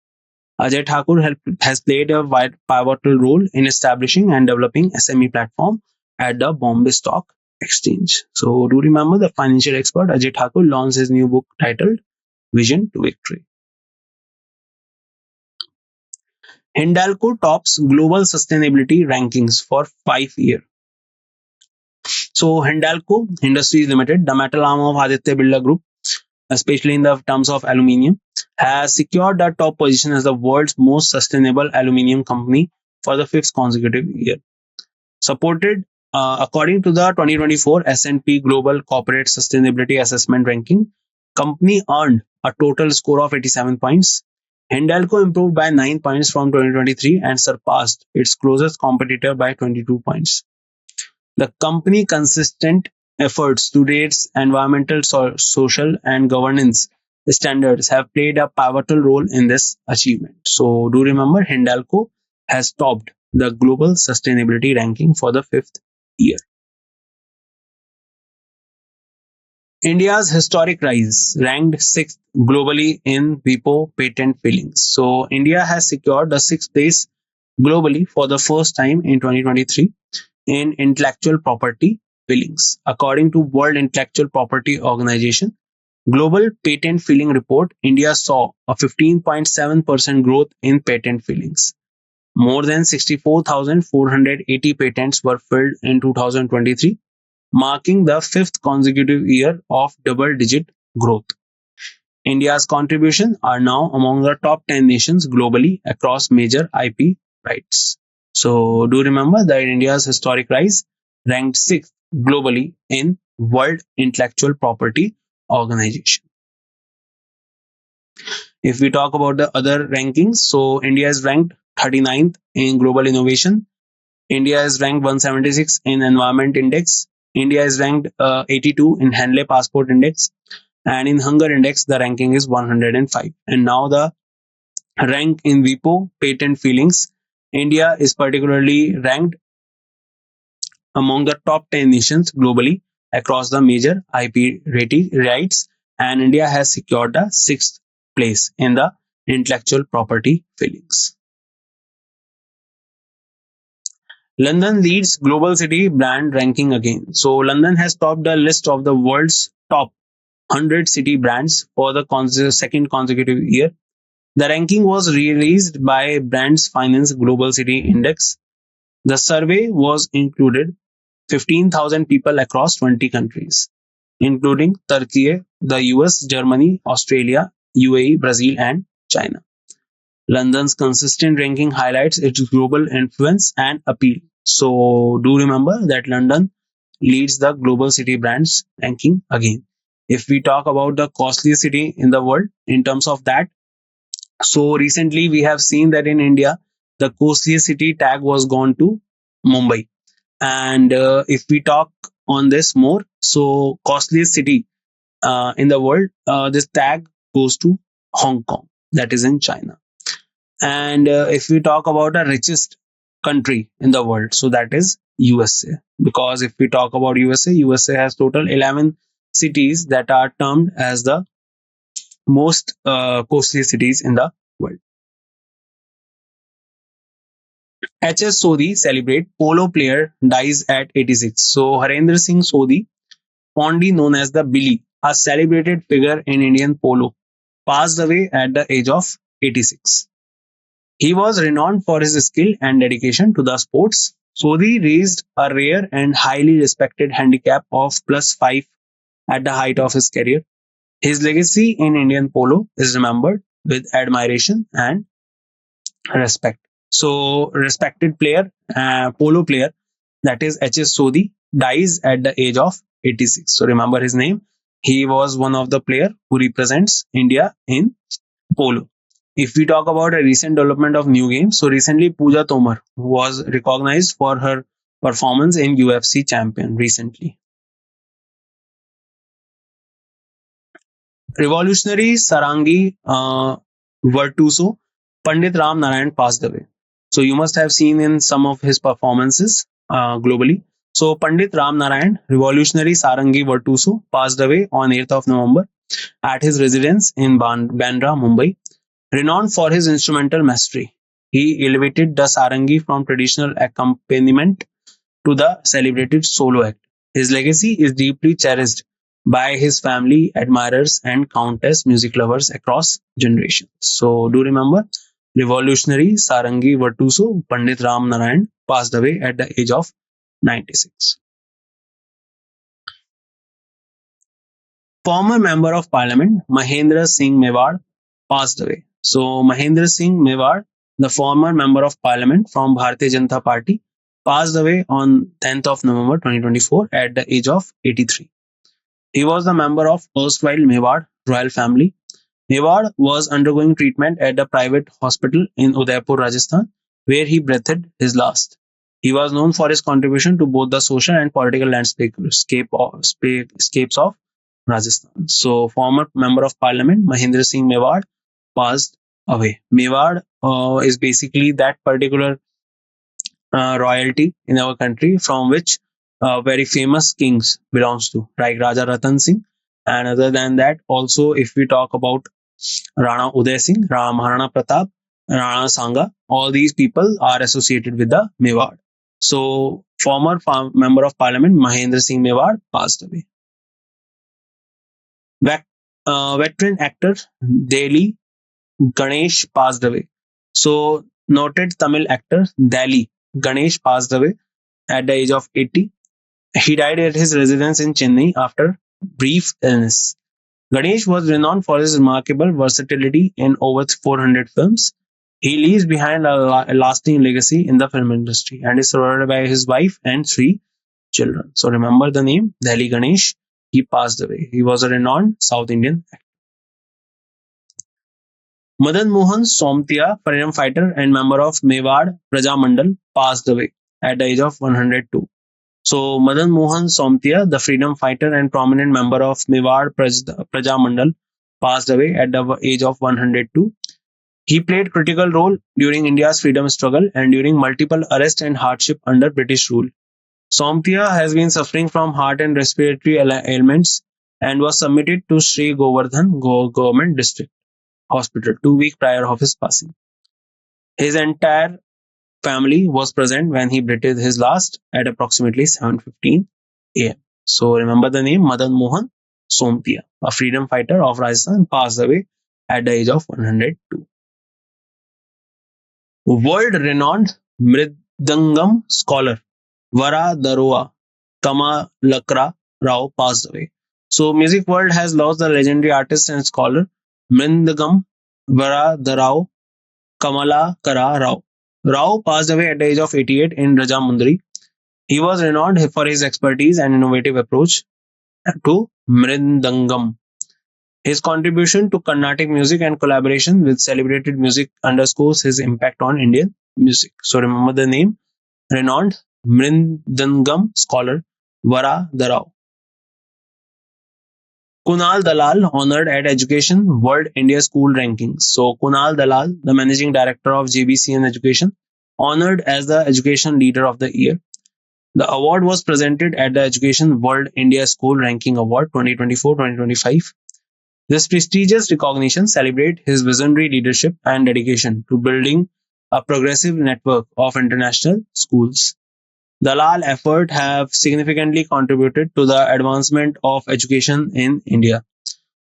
Ajay Thakur has played a pivotal role in establishing and developing SME platform at the Bombay Stock Exchange. So do remember the financial expert Ajay Thakur launched his new book titled Vision to Victory. Hindalco tops global sustainability rankings for 5 years. So Hindalco Industries Limited, the metal arm of Aditya Birla Group, especially in the terms of aluminium, has secured the top position as the world's most sustainable aluminium company for the fifth consecutive year. Supported, according to the 2024 S&P Global Corporate Sustainability Assessment ranking, company earned a total score of 87 points. Hindalco improved by 9 points from 2023 and surpassed its closest competitor by 22 points. The company consistent efforts to raise environmental, social, and governance standards have played a pivotal role in this achievement. So, do remember Hindalco has topped the global sustainability ranking for the fifth year. India's historic rise, ranked sixth globally in WIPO patent filings. So, India has secured the sixth place globally for the first time in 2023 in intellectual property filings. According to World Intellectual Property Organization Global Patent Filing Report, India saw a 15.7% growth in patent filings. More than 64,480 patents were filed in 2023, marking the fifth consecutive year of double-digit growth. India's contributions are now among the top 10 nations globally across major IP rights. So do remember that India's historic rise ranked sixth globally in World Intellectual Property Organization. If we talk about the other rankings, so India is ranked 39th in global innovation. India is ranked 176 in environment index. India is ranked 82 in Henley passport index, and in hunger index the ranking is 105. And now the rank in WIPO patent filings, India is particularly ranked among the top 10 nations globally across the major IP rights, and India has secured the sixth place in the intellectual property filings. London leads global city brand ranking again. So London has topped the list of the world's top 100 city brands for the second consecutive year. The ranking was released by Brands Finance Global City Index. The survey was included 15,000 people across 20 countries, including Turkey, the US, Germany, Australia, UAE, Brazil, and China. London's consistent ranking highlights its global influence and appeal. So, do remember that London leads the global city brands ranking again. If we talk about the costliest city in the world in terms of that, so recently we have seen that in India, the costliest city tag was gone to Mumbai. And if we talk on this more, so costliest city in the world, this tag goes to Hong Kong, that is in China. And if we talk about the richest country in the world, so that is USA. Because if we talk about USA, USA has total 11 cities that are termed as the most costly cities in the world. HS Sodhi celebrate polo player dies at 86. So Harendra Singh Sodhi, fondly known as the Billy, a celebrated figure in Indian polo, passed away at the age of 86. He was renowned for his skill and dedication to the sports. Sodhi raised a rare and highly respected handicap of +5 at the height of his career. His legacy in Indian polo is remembered with admiration and respect. So, respected player, polo player, that is HS Sodhi, dies at the age of 86. So, remember his name. He was one of the player who represents India in polo. If we talk about a recent development of new games, so recently Pooja Tomar was recognized for her performance in UFC champion recently. Revolutionary Sarangi Virtuoso Pandit Ram Narayan passed away. So you must have seen in some of his performances globally. So Pandit Ram Narayan, revolutionary Sarangi Virtuoso, passed away on 8th of November at his residence in Bandra, Mumbai. Renowned for his instrumental mastery, he elevated the sarangi from traditional accompaniment to the celebrated solo act. His legacy is deeply cherished by his family, admirers, and countless music lovers across generations. So, do remember, revolutionary Sarangi Virtuoso Pandit Ram Narayan passed away at the age of 96. Former Member of Parliament Mahendra Singh Mewar passed away. So Mahendra Singh Mewar, the former Member of Parliament from Bharatiya Janata Party, passed away on 10th of November 2024 at the age of 83. He was the member of erstwhile Mewar royal family. Mewar was undergoing treatment at a private hospital in Udaipur, Rajasthan, where he breathed his last. He was known for his contribution to both the social and political landscapes of Rajasthan. So, former Member of Parliament Mahendra Singh Mewar passed away. Mewar is basically that particular royalty in our country from which very famous kings belongs to, like Raja Ratan Singh. And other than that, also if we talk about Rana Uday Singh, Maharana Pratap, Rana Sanga, all these people are associated with the Mewar. So, former Member of Parliament Mahendra Singh Mewar passed away. Veteran actor Dali Ganesh passed away. So, noted Tamil actor Dali Ganesh passed away at the age of 80. He died at his residence in Chennai after brief illness. Ganesh was renowned for his remarkable versatility in over 400 films. He leaves behind a lasting legacy in the film industry and is surrounded by his wife and three children. So remember the name Dali Ganesh. He passed away. He was a renowned South Indian actor. Madan Mohan Somtia, freedom fighter and member of Mewar Praja Mandal, passed away at the age of 102. So Madan Mohan Somtia, the freedom fighter and prominent member of Mewar Praja Mandal, passed away at the age of 102. He played critical role during India's freedom struggle and during multiple arrest and hardship under British rule. Somtia has been suffering from heart and respiratory ailments and was submitted to Sri Govardhan Government District Hospital 2 weeks prior of his passing. His entire family was present when he breathed his last at approximately 7:15 a.m. So remember the name Madan Mohan Somtia, a freedom fighter of Rajasthan, passed away at the age of 102. World-renowned Mridangam scholar Vara Daroa Kamalakra Rao passed away. So music world has lost the legendary artist and scholar Mridangam Vara Darao Kamalakara Rao. Rao passed away at the age of 88 in Rajamundry. He was renowned for his expertise and innovative approach to Mridangam. His contribution to Carnatic music and collaboration with celebrated music underscores his impact on Indian music. So remember the name, renowned Mridangam scholar Vara Darao. Kunal Dalal honored at Education World India School Rankings. So Kunal Dalal, the managing director of JBCN Education, honored as the Education Leader of the Year. The award was presented at the Education World India School Ranking Award 2024-2025. This prestigious recognition celebrates his visionary leadership and dedication to building a progressive network of international schools. Dalal efforts have significantly contributed to the advancement of education in India.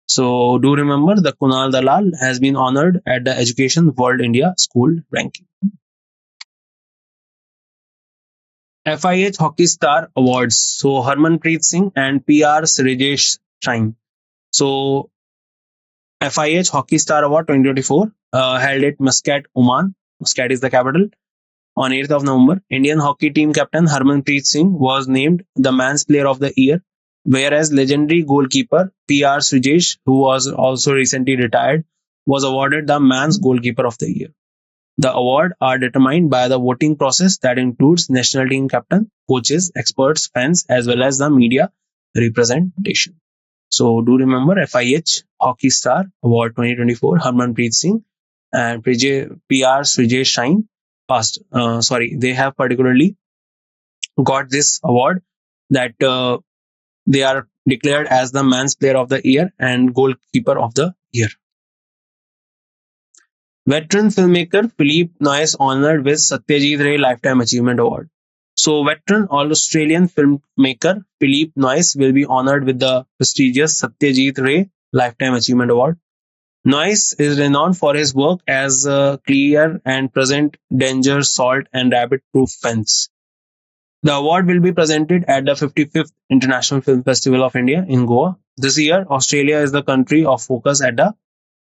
So do remember the Kunal Dalal has been honored at the Education World India School Ranking. FIH Hockey Star Awards. So Harmanpreet Singh and PR Srijesh Shine. So FIH Hockey Star Award 2024 held at Muscat, Oman. Muscat is the capital. On 8th of November, Indian hockey team captain Harmanpreet Singh was named the Men's Player of the Year, whereas legendary goalkeeper PR Srijesh, who was also recently retired, was awarded the Men's Goalkeeper of the Year. The awards are determined by the voting process that includes national team captain, coaches, experts, fans, as well as the media representation. So do remember FIH Hockey Star Award 2024 Harmanpreet Singh and PR Srijesh Shine passed. They have particularly got this award that they are declared as the Men's Player of the Year and Goalkeeper of the Year. Veteran filmmaker Philippe Noyes honored with Satyajit Ray Lifetime Achievement Award. So, veteran Australian filmmaker Philippe Noyes will be honored with the prestigious Satyajit Ray Lifetime Achievement Award. Noyes is renowned for his work as a clear and present danger, salt, and rabbit proof fence. The award will be presented at the 55th International Film Festival of India in Goa. This year, Australia is the country of focus at the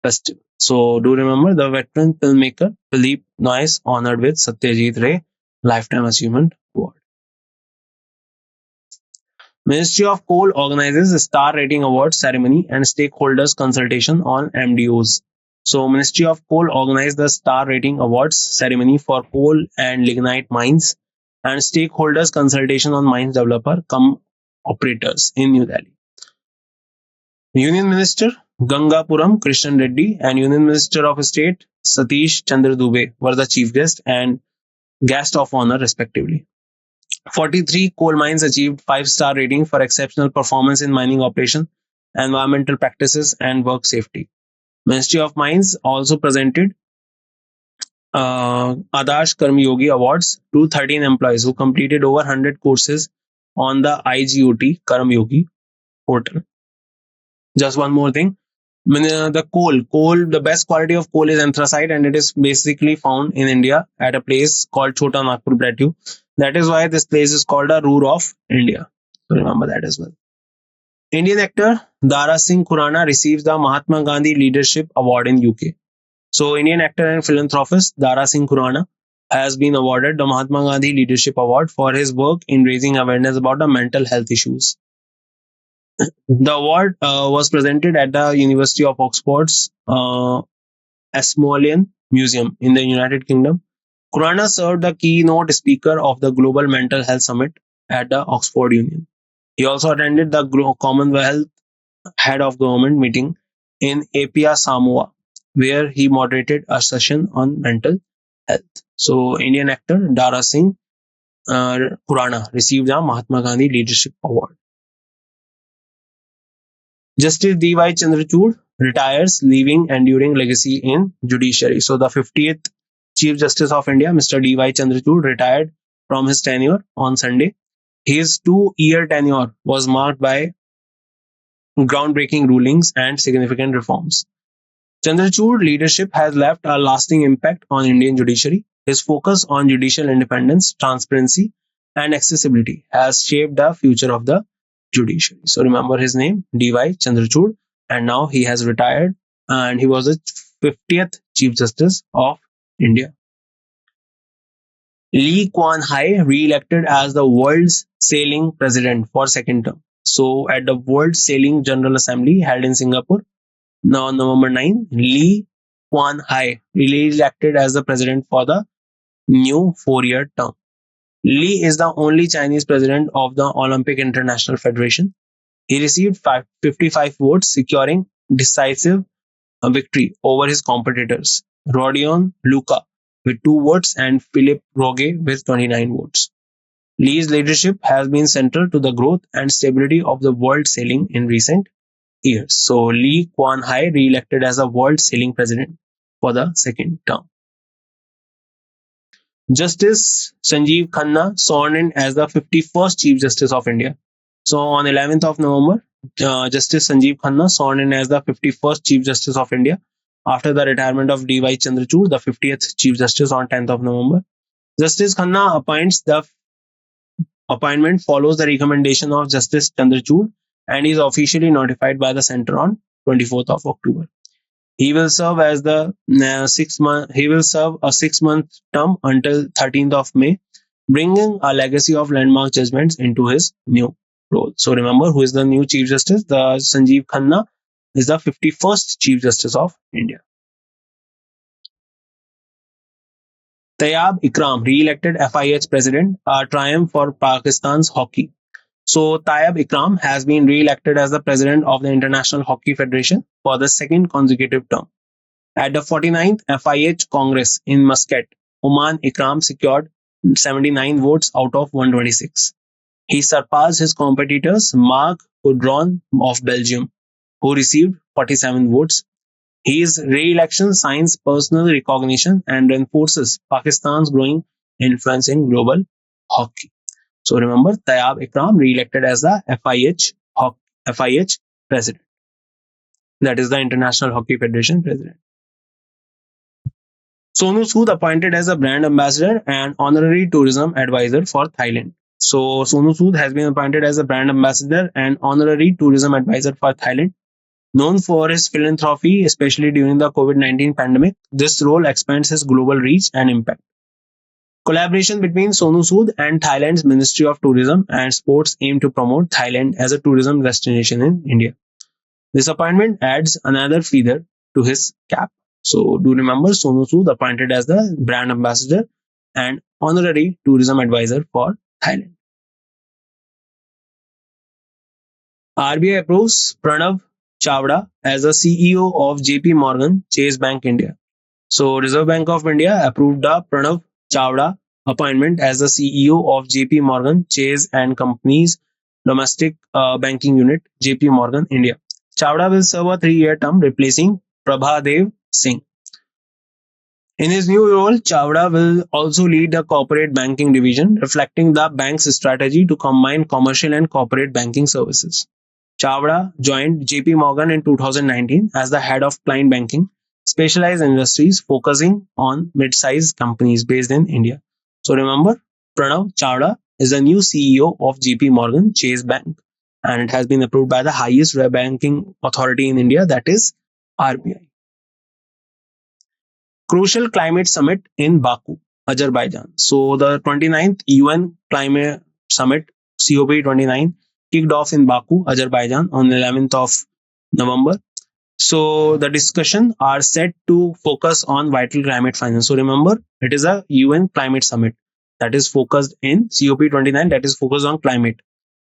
festival. So, do remember the veteran filmmaker Philippe Noyes honored with Satyajit Ray Lifetime Achievement Award. Ministry of Coal organizes a Star Rating Awards ceremony and stakeholders consultation on MDOs. So, Ministry of Coal organized the Star Rating Awards ceremony for coal and lignite mines and stakeholders consultation on mines developer cum operators in New Delhi. Union Minister Gangapuram Krishnan Reddy and Union Minister of State Satish Chandra Dubey were the chief guest and guest of honor respectively. 43 coal mines achieved 5-star rating for exceptional performance in mining operation, environmental practices and work safety. Ministry of Mines also presented Adarsh Karma Yogi Awards to 13 employees who completed over 100 courses on the IGOT Karma Yogi portal. Just one more thing. The coal, the best quality of coal is anthracite and it is basically found in India at a place called Chota Nagpur Plateau. That is why this place is called a Ruhr of India. So remember that as well. Indian actor Dara Singh Khurana receives the Mahatma Gandhi Leadership Award in UK. So Indian actor and philanthropist Dara Singh Khurana has been awarded the Mahatma Gandhi Leadership Award for his work in raising awareness about the mental health issues. The award was presented at the University of Oxford's Smithsonian Museum in the United Kingdom. Khurana served the keynote speaker of the Global Mental Health Summit at the Oxford Union. He also attended the Commonwealth Head of Government meeting in Apia, Samoa, where he moderated a session on mental health. So, Indian actor Dara Singh Khurana received the Mahatma Gandhi Leadership Award. Justice D.Y. Chandrachud retires, leaving enduring legacy in judiciary. So, the 50th Chief Justice of India, Mr. D.Y. Chandrachud, retired from his tenure on Sunday. His 2-year tenure was marked by groundbreaking rulings and significant reforms. Chandrachud's leadership has left a lasting impact on Indian judiciary. His focus on judicial independence, transparency, and accessibility has shaped the future of the judiciary. So remember his name, D.Y. Chandrachud, and now he has retired and he was the 50th Chief Justice of India. Lee Kuan Yew re-elected as the world's sailing president for second term. So at the World Sailing General Assembly held in Singapore, now on November 9, Lee Kuan Yew re-elected as the president for the new 4-year term. Lee is the only Chinese president of the Olympic International Federation. He received 55 votes, securing decisive victory over his competitors, Rodion Luca with 2 votes and Philip Roge with 29 votes. Lee's leadership has been central to the growth and stability of the world sailing in recent years. So Lee Kuan Yew re-elected as the world sailing president for the second term. Justice Sanjeev Khanna sworn in as the 51st Chief Justice of India. So on 11th of November, Justice Sanjeev Khanna sworn in as the 51st Chief Justice of India after the retirement of D.Y. Chandrachud, the 50th Chief Justice on 10th of November. Justice Khanna appointment follows the recommendation of Justice Chandrachud and is officially notified by the center on 24th of October. He will serve as the 6-month. He will serve a 6-month term until 13th of May, bringing a legacy of landmark judgments into his new role. So remember, who is the new Chief Justice? The Sanjeev Khanna is the 51st Chief Justice of India. Tayyab Ikram re-elected FIH president, a triumph for Pakistan's hockey. So Tayyab Ikram has been re-elected as the president of the International Hockey Federation for the second consecutive term. At the 49th FIH Congress in Muscat, Oman, Ikram secured 79 votes out of 126. He surpassed his competitors Marc Coudron of Belgium, who received 47 votes. His re-election signs personal recognition and reinforces Pakistan's growing influence in global hockey. So remember, Tayyab Ikram re-elected as the FIH president. That is the International Hockey Federation president. Sonu Sood appointed as a brand ambassador and honorary tourism advisor for Thailand. So Sonu Sood has been appointed as a brand ambassador and honorary tourism advisor for Thailand. Known for his philanthropy, especially during the COVID-19 pandemic, this role expands his global reach and impact. Collaboration between Sonu Sood and Thailand's Ministry of Tourism and Sports aim to promote Thailand as a tourism destination in India. This appointment adds another feather to his cap. So do remember, Sonu Sood appointed as the brand ambassador and honorary tourism advisor for Thailand. RBI approves Pranav Chawda as the CEO of JP Morgan Chase Bank India. So Reserve Bank of India approved the Pranav Chawda appointment as the CEO of JP Morgan Chase and Company's domestic banking unit, JP Morgan India. Chawda will serve a 3-year term, replacing Prabhadev Singh. In his new role, Chawda will also lead the corporate banking division, reflecting the bank's strategy to combine commercial and corporate banking services. Chawda joined JP Morgan in 2019 as the head of client banking, specialized industries focusing on mid-sized companies based in India. So remember, Pranav Chawda is the new CEO of JP Morgan Chase Bank, and it has been approved by the highest banking authority in India, that is RBI. Crucial Climate Summit in Baku, Azerbaijan. So the 29th UN Climate Summit, COP29, kicked off in Baku, Azerbaijan on 11th of November. So the discussion are set to focus on vital climate finance. So remember, it is a UN climate summit that is focused in COP29, that is focused on climate,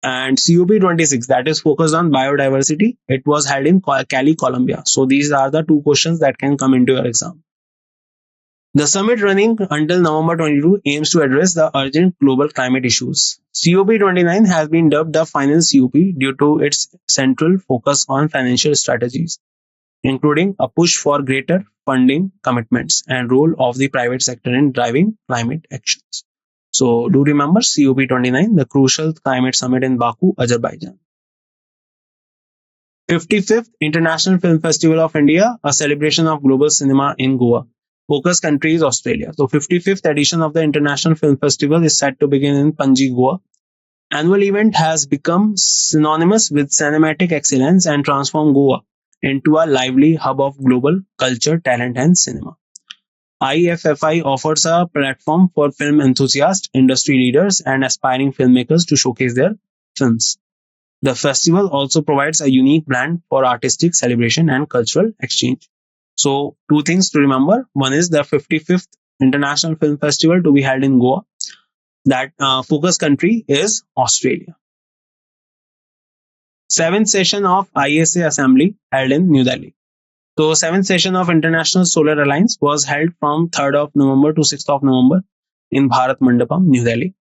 and COP26 that is focused on biodiversity. It was held in Cali, Colombia. So these are the two questions that can come into your exam. The summit running until November 22 aims to address the urgent global climate issues. COP29 has been dubbed the final COP due to its central focus on financial strategies, including a push for greater funding commitments and role of the private sector in driving climate actions. So do remember COP29, the crucial climate summit in Baku, Azerbaijan. 55th International Film Festival of India, a celebration of global cinema in Goa. Focus country is Australia. So 55th edition of the International Film Festival is set to begin in Panji, Goa. Annual event has become synonymous with cinematic excellence and transformed Goa into a lively hub of global culture, talent, and cinema. IFFI offers a platform for film enthusiasts, industry leaders, and aspiring filmmakers to showcase their films. The festival also provides a unique blend for artistic celebration and cultural exchange. So, two things to remember. One is the 55th International Film Festival to be held in Goa. That focus country is Australia. Seventh session of ISA Assembly held in New Delhi. So, seventh session of International Solar Alliance was held from 3rd of November to 6th of November in Bharat Mandapam, New Delhi.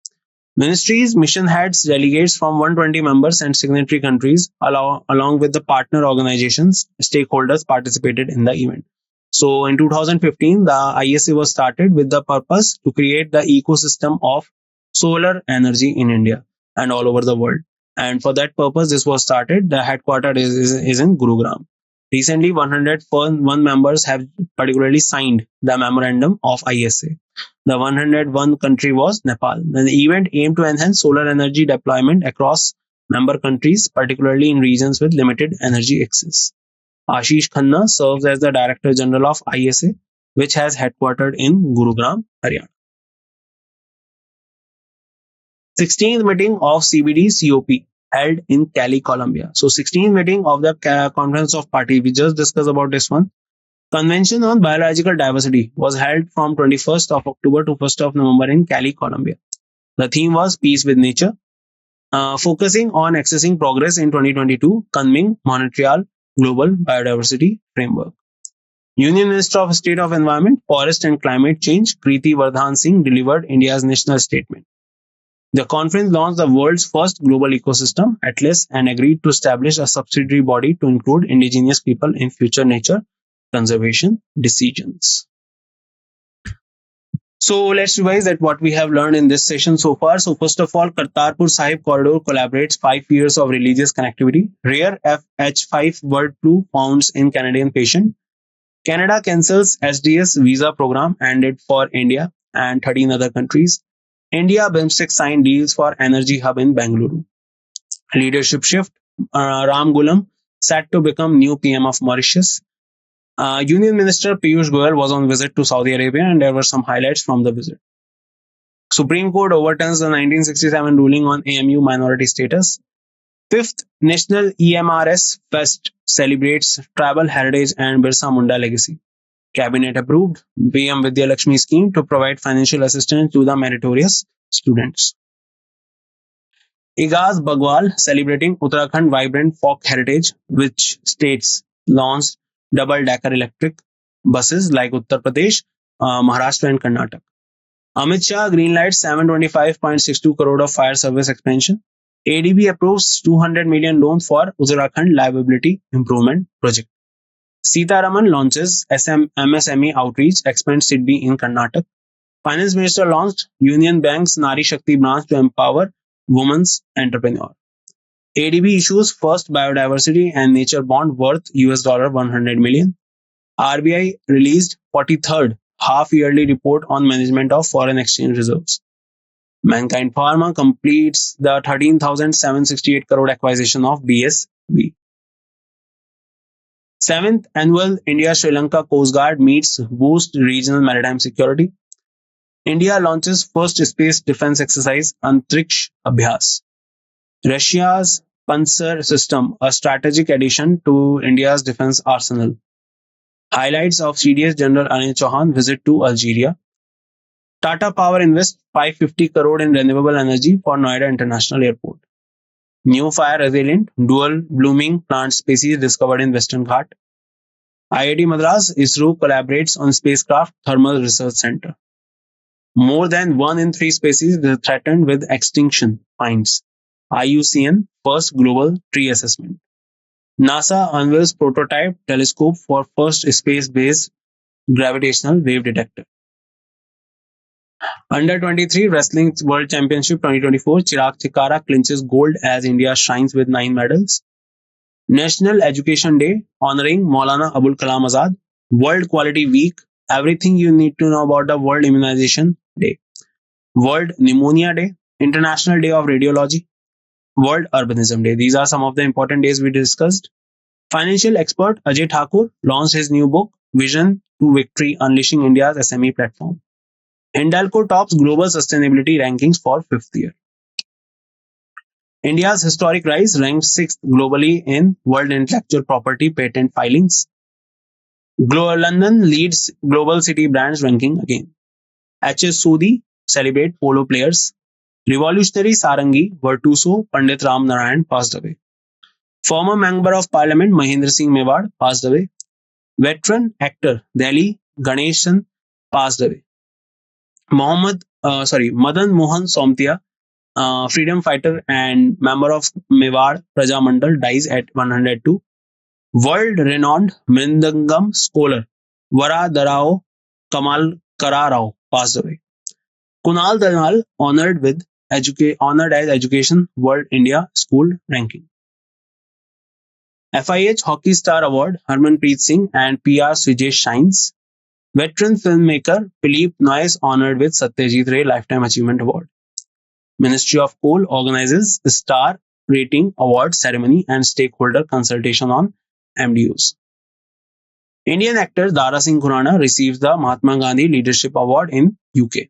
Ministries, mission heads, delegates from 120 members and signatory countries, along with the partner organizations, stakeholders participated in the event. So in 2015, the ISA was started with the purpose to create the ecosystem of solar energy in India and all over the world. And for that purpose, this was started. The headquarters is in Gurugram. Recently, 101 members have particularly signed the memorandum of ISA. The 101 country was Nepal. The event aimed to enhance solar energy deployment across member countries, particularly in regions with limited energy access. Ashish Khanna serves as the Director General of ISA, which has headquartered in Gurugram, Haryana. 16th meeting of CBD COP held in Cali, Colombia. So 16th meeting of the Conference of Party. We just discussed about this one. Convention on Biological Diversity was held from 21st of October to 1st of November in Cali, Colombia. The theme was Peace with Nature, focusing on accessing progress in 2022, Kunming Montreal Global Biodiversity Framework. Union Minister of State of Environment, Forest and Climate Change, Preeti Vardhan Singh, delivered India's national statement. The conference launched the world's first global ecosystem atlas and agreed to establish a subsidiary body to include indigenous people in future nature conservation decisions. So let's revise at what we have learned in this session so far. So first of all, Kartarpur Sahib Corridor collaborates 5 years of religious connectivity. Rare FH5 bird flu found in Canadian patient. Canada cancels SDS visa program ended for India and 13 other countries. India BIMSTEC signed deals for energy hub in Bengaluru. Leadership shift. Ram Gulam set to become new PM of Mauritius. Union Minister Piyush Goyal was on visit to Saudi Arabia, and there were some highlights from the visit. Supreme Court overturns the 1967 ruling on AMU minority status. 5th National EMRS Fest celebrates tribal heritage and Birsa Munda legacy. Cabinet approved PM Vidya Lakshmi scheme to provide financial assistance to the meritorious students. Igaz Bagwal celebrating Uttarakhand vibrant folk heritage, which states launched double-decker electric buses like Uttar Pradesh, Maharashtra and Karnataka. Amit Shah greenlights 725.62 crore of fire service expansion. ADB approves 200 million loan for Uttarakhand liability improvement project. Sitaraman launches MSME outreach, expands SIDBI in Karnataka. Finance Minister launched Union Bank's Nari Shakti branch to empower women's entrepreneur. ADB issues first biodiversity and nature bond worth $100 million. RBI released 43rd half-yearly report on management of foreign exchange reserves. Mankind Pharma completes the 13,768 crore acquisition of BSV. 7th Annual India-Sri Lanka Coast Guard meets boost regional maritime security. India launches first space defense exercise Antriksh Abhyas. Russia's Panzer system, a strategic addition to India's defense arsenal. Highlights of CDS General Anil Chauhan visit to Algeria. Tata Power invests 550 crore in renewable energy for Noida International Airport. New fire resilient dual blooming plant species discovered in Western Ghat. IIT Madras ISRO collaborates on spacecraft thermal research center. More than 1 in 3 species threatened with extinction finds. IUCN first global tree assessment. NASA unveils prototype telescope for first space-based gravitational wave detector. Under 23 Wrestling World Championship 2024, Chirag Chikara clinches gold as India shines with 9 medals. National Education Day honoring Maulana Abul Kalam Azad. World Quality Week, everything you need to know about the World Immunization Day. World Pneumonia Day, International Day of Radiology, World Urbanism Day. These are some of the important days we discussed. Financial expert Ajay Thakur launched his new book, Vision to Victory, Unleashing India's SME Platform. Hindalco tops global sustainability rankings for 5th year. India's historic rise ranked 6th globally in World Intellectual Property patent filings. London leads global city brands ranking again. HS Sodhi celebrate polo players. Revolutionary Sarangi Virtuoso Pandit Ram Narayan passed away. Former Member of Parliament Mahendra Singh Mewar passed away. Veteran actor Delhi Ganeshan passed away. Madan Mohan Somtia, freedom fighter and member of Mewar Praja Mandal, dies at 102. World-renowned Mridangam scholar Varadarao Kamal Kararao passed away. Kunal Dalal honored as Education World India School Ranking. FIH Hockey Star Award Harmanpreet Singh and PR Swijesh shines. Veteran filmmaker Philippe Noyes honored with Satyajit Ray Lifetime Achievement Award. Ministry of Coal organizes Star Rating Award ceremony and stakeholder consultation on MDUs. Indian actor Dara Singh Khurana receives the Mahatma Gandhi Leadership Award in UK.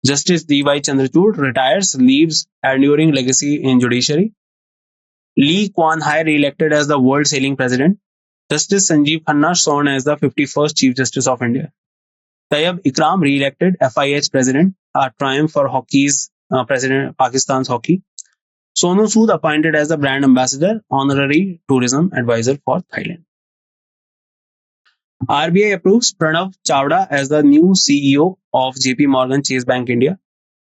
Justice D.Y. Chandrachud retires, leaves enduring legacy in judiciary. Lee Kuan Hai re-elected as the World Sailing President. Justice Sanjeev Khanna sworn as the 51st Chief Justice of India. Tayyab Ikram re-elected FIH President, a triumph for hockey's President Pakistan's hockey. Sonu Sood appointed as the Brand Ambassador, Honorary Tourism Advisor for Thailand. RBI approves Pranav Chawda as the new CEO of JP Morgan Chase Bank India.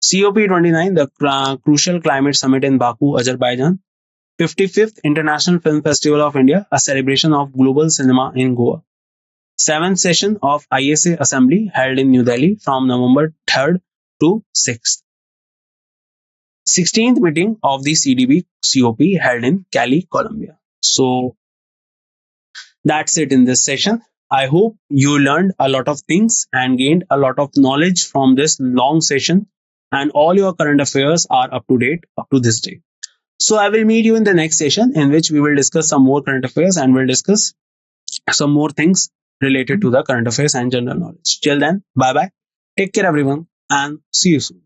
COP29, the Crucial Climate Summit in Baku, Azerbaijan. 55th International Film Festival of India, a celebration of global cinema in Goa. 7th session of ISA Assembly held in New Delhi from November 3rd to 6th. 16th meeting of the CDB COP held in Cali, Colombia. So that's it in this session. I hope you learned a lot of things and gained a lot of knowledge from this long session, and all your current affairs are up to date up to this day. So I will meet you in the next session, in which we will discuss some more current affairs and we'll discuss some more things related to the current affairs and general knowledge. Till then, bye bye. Take care everyone and see you soon.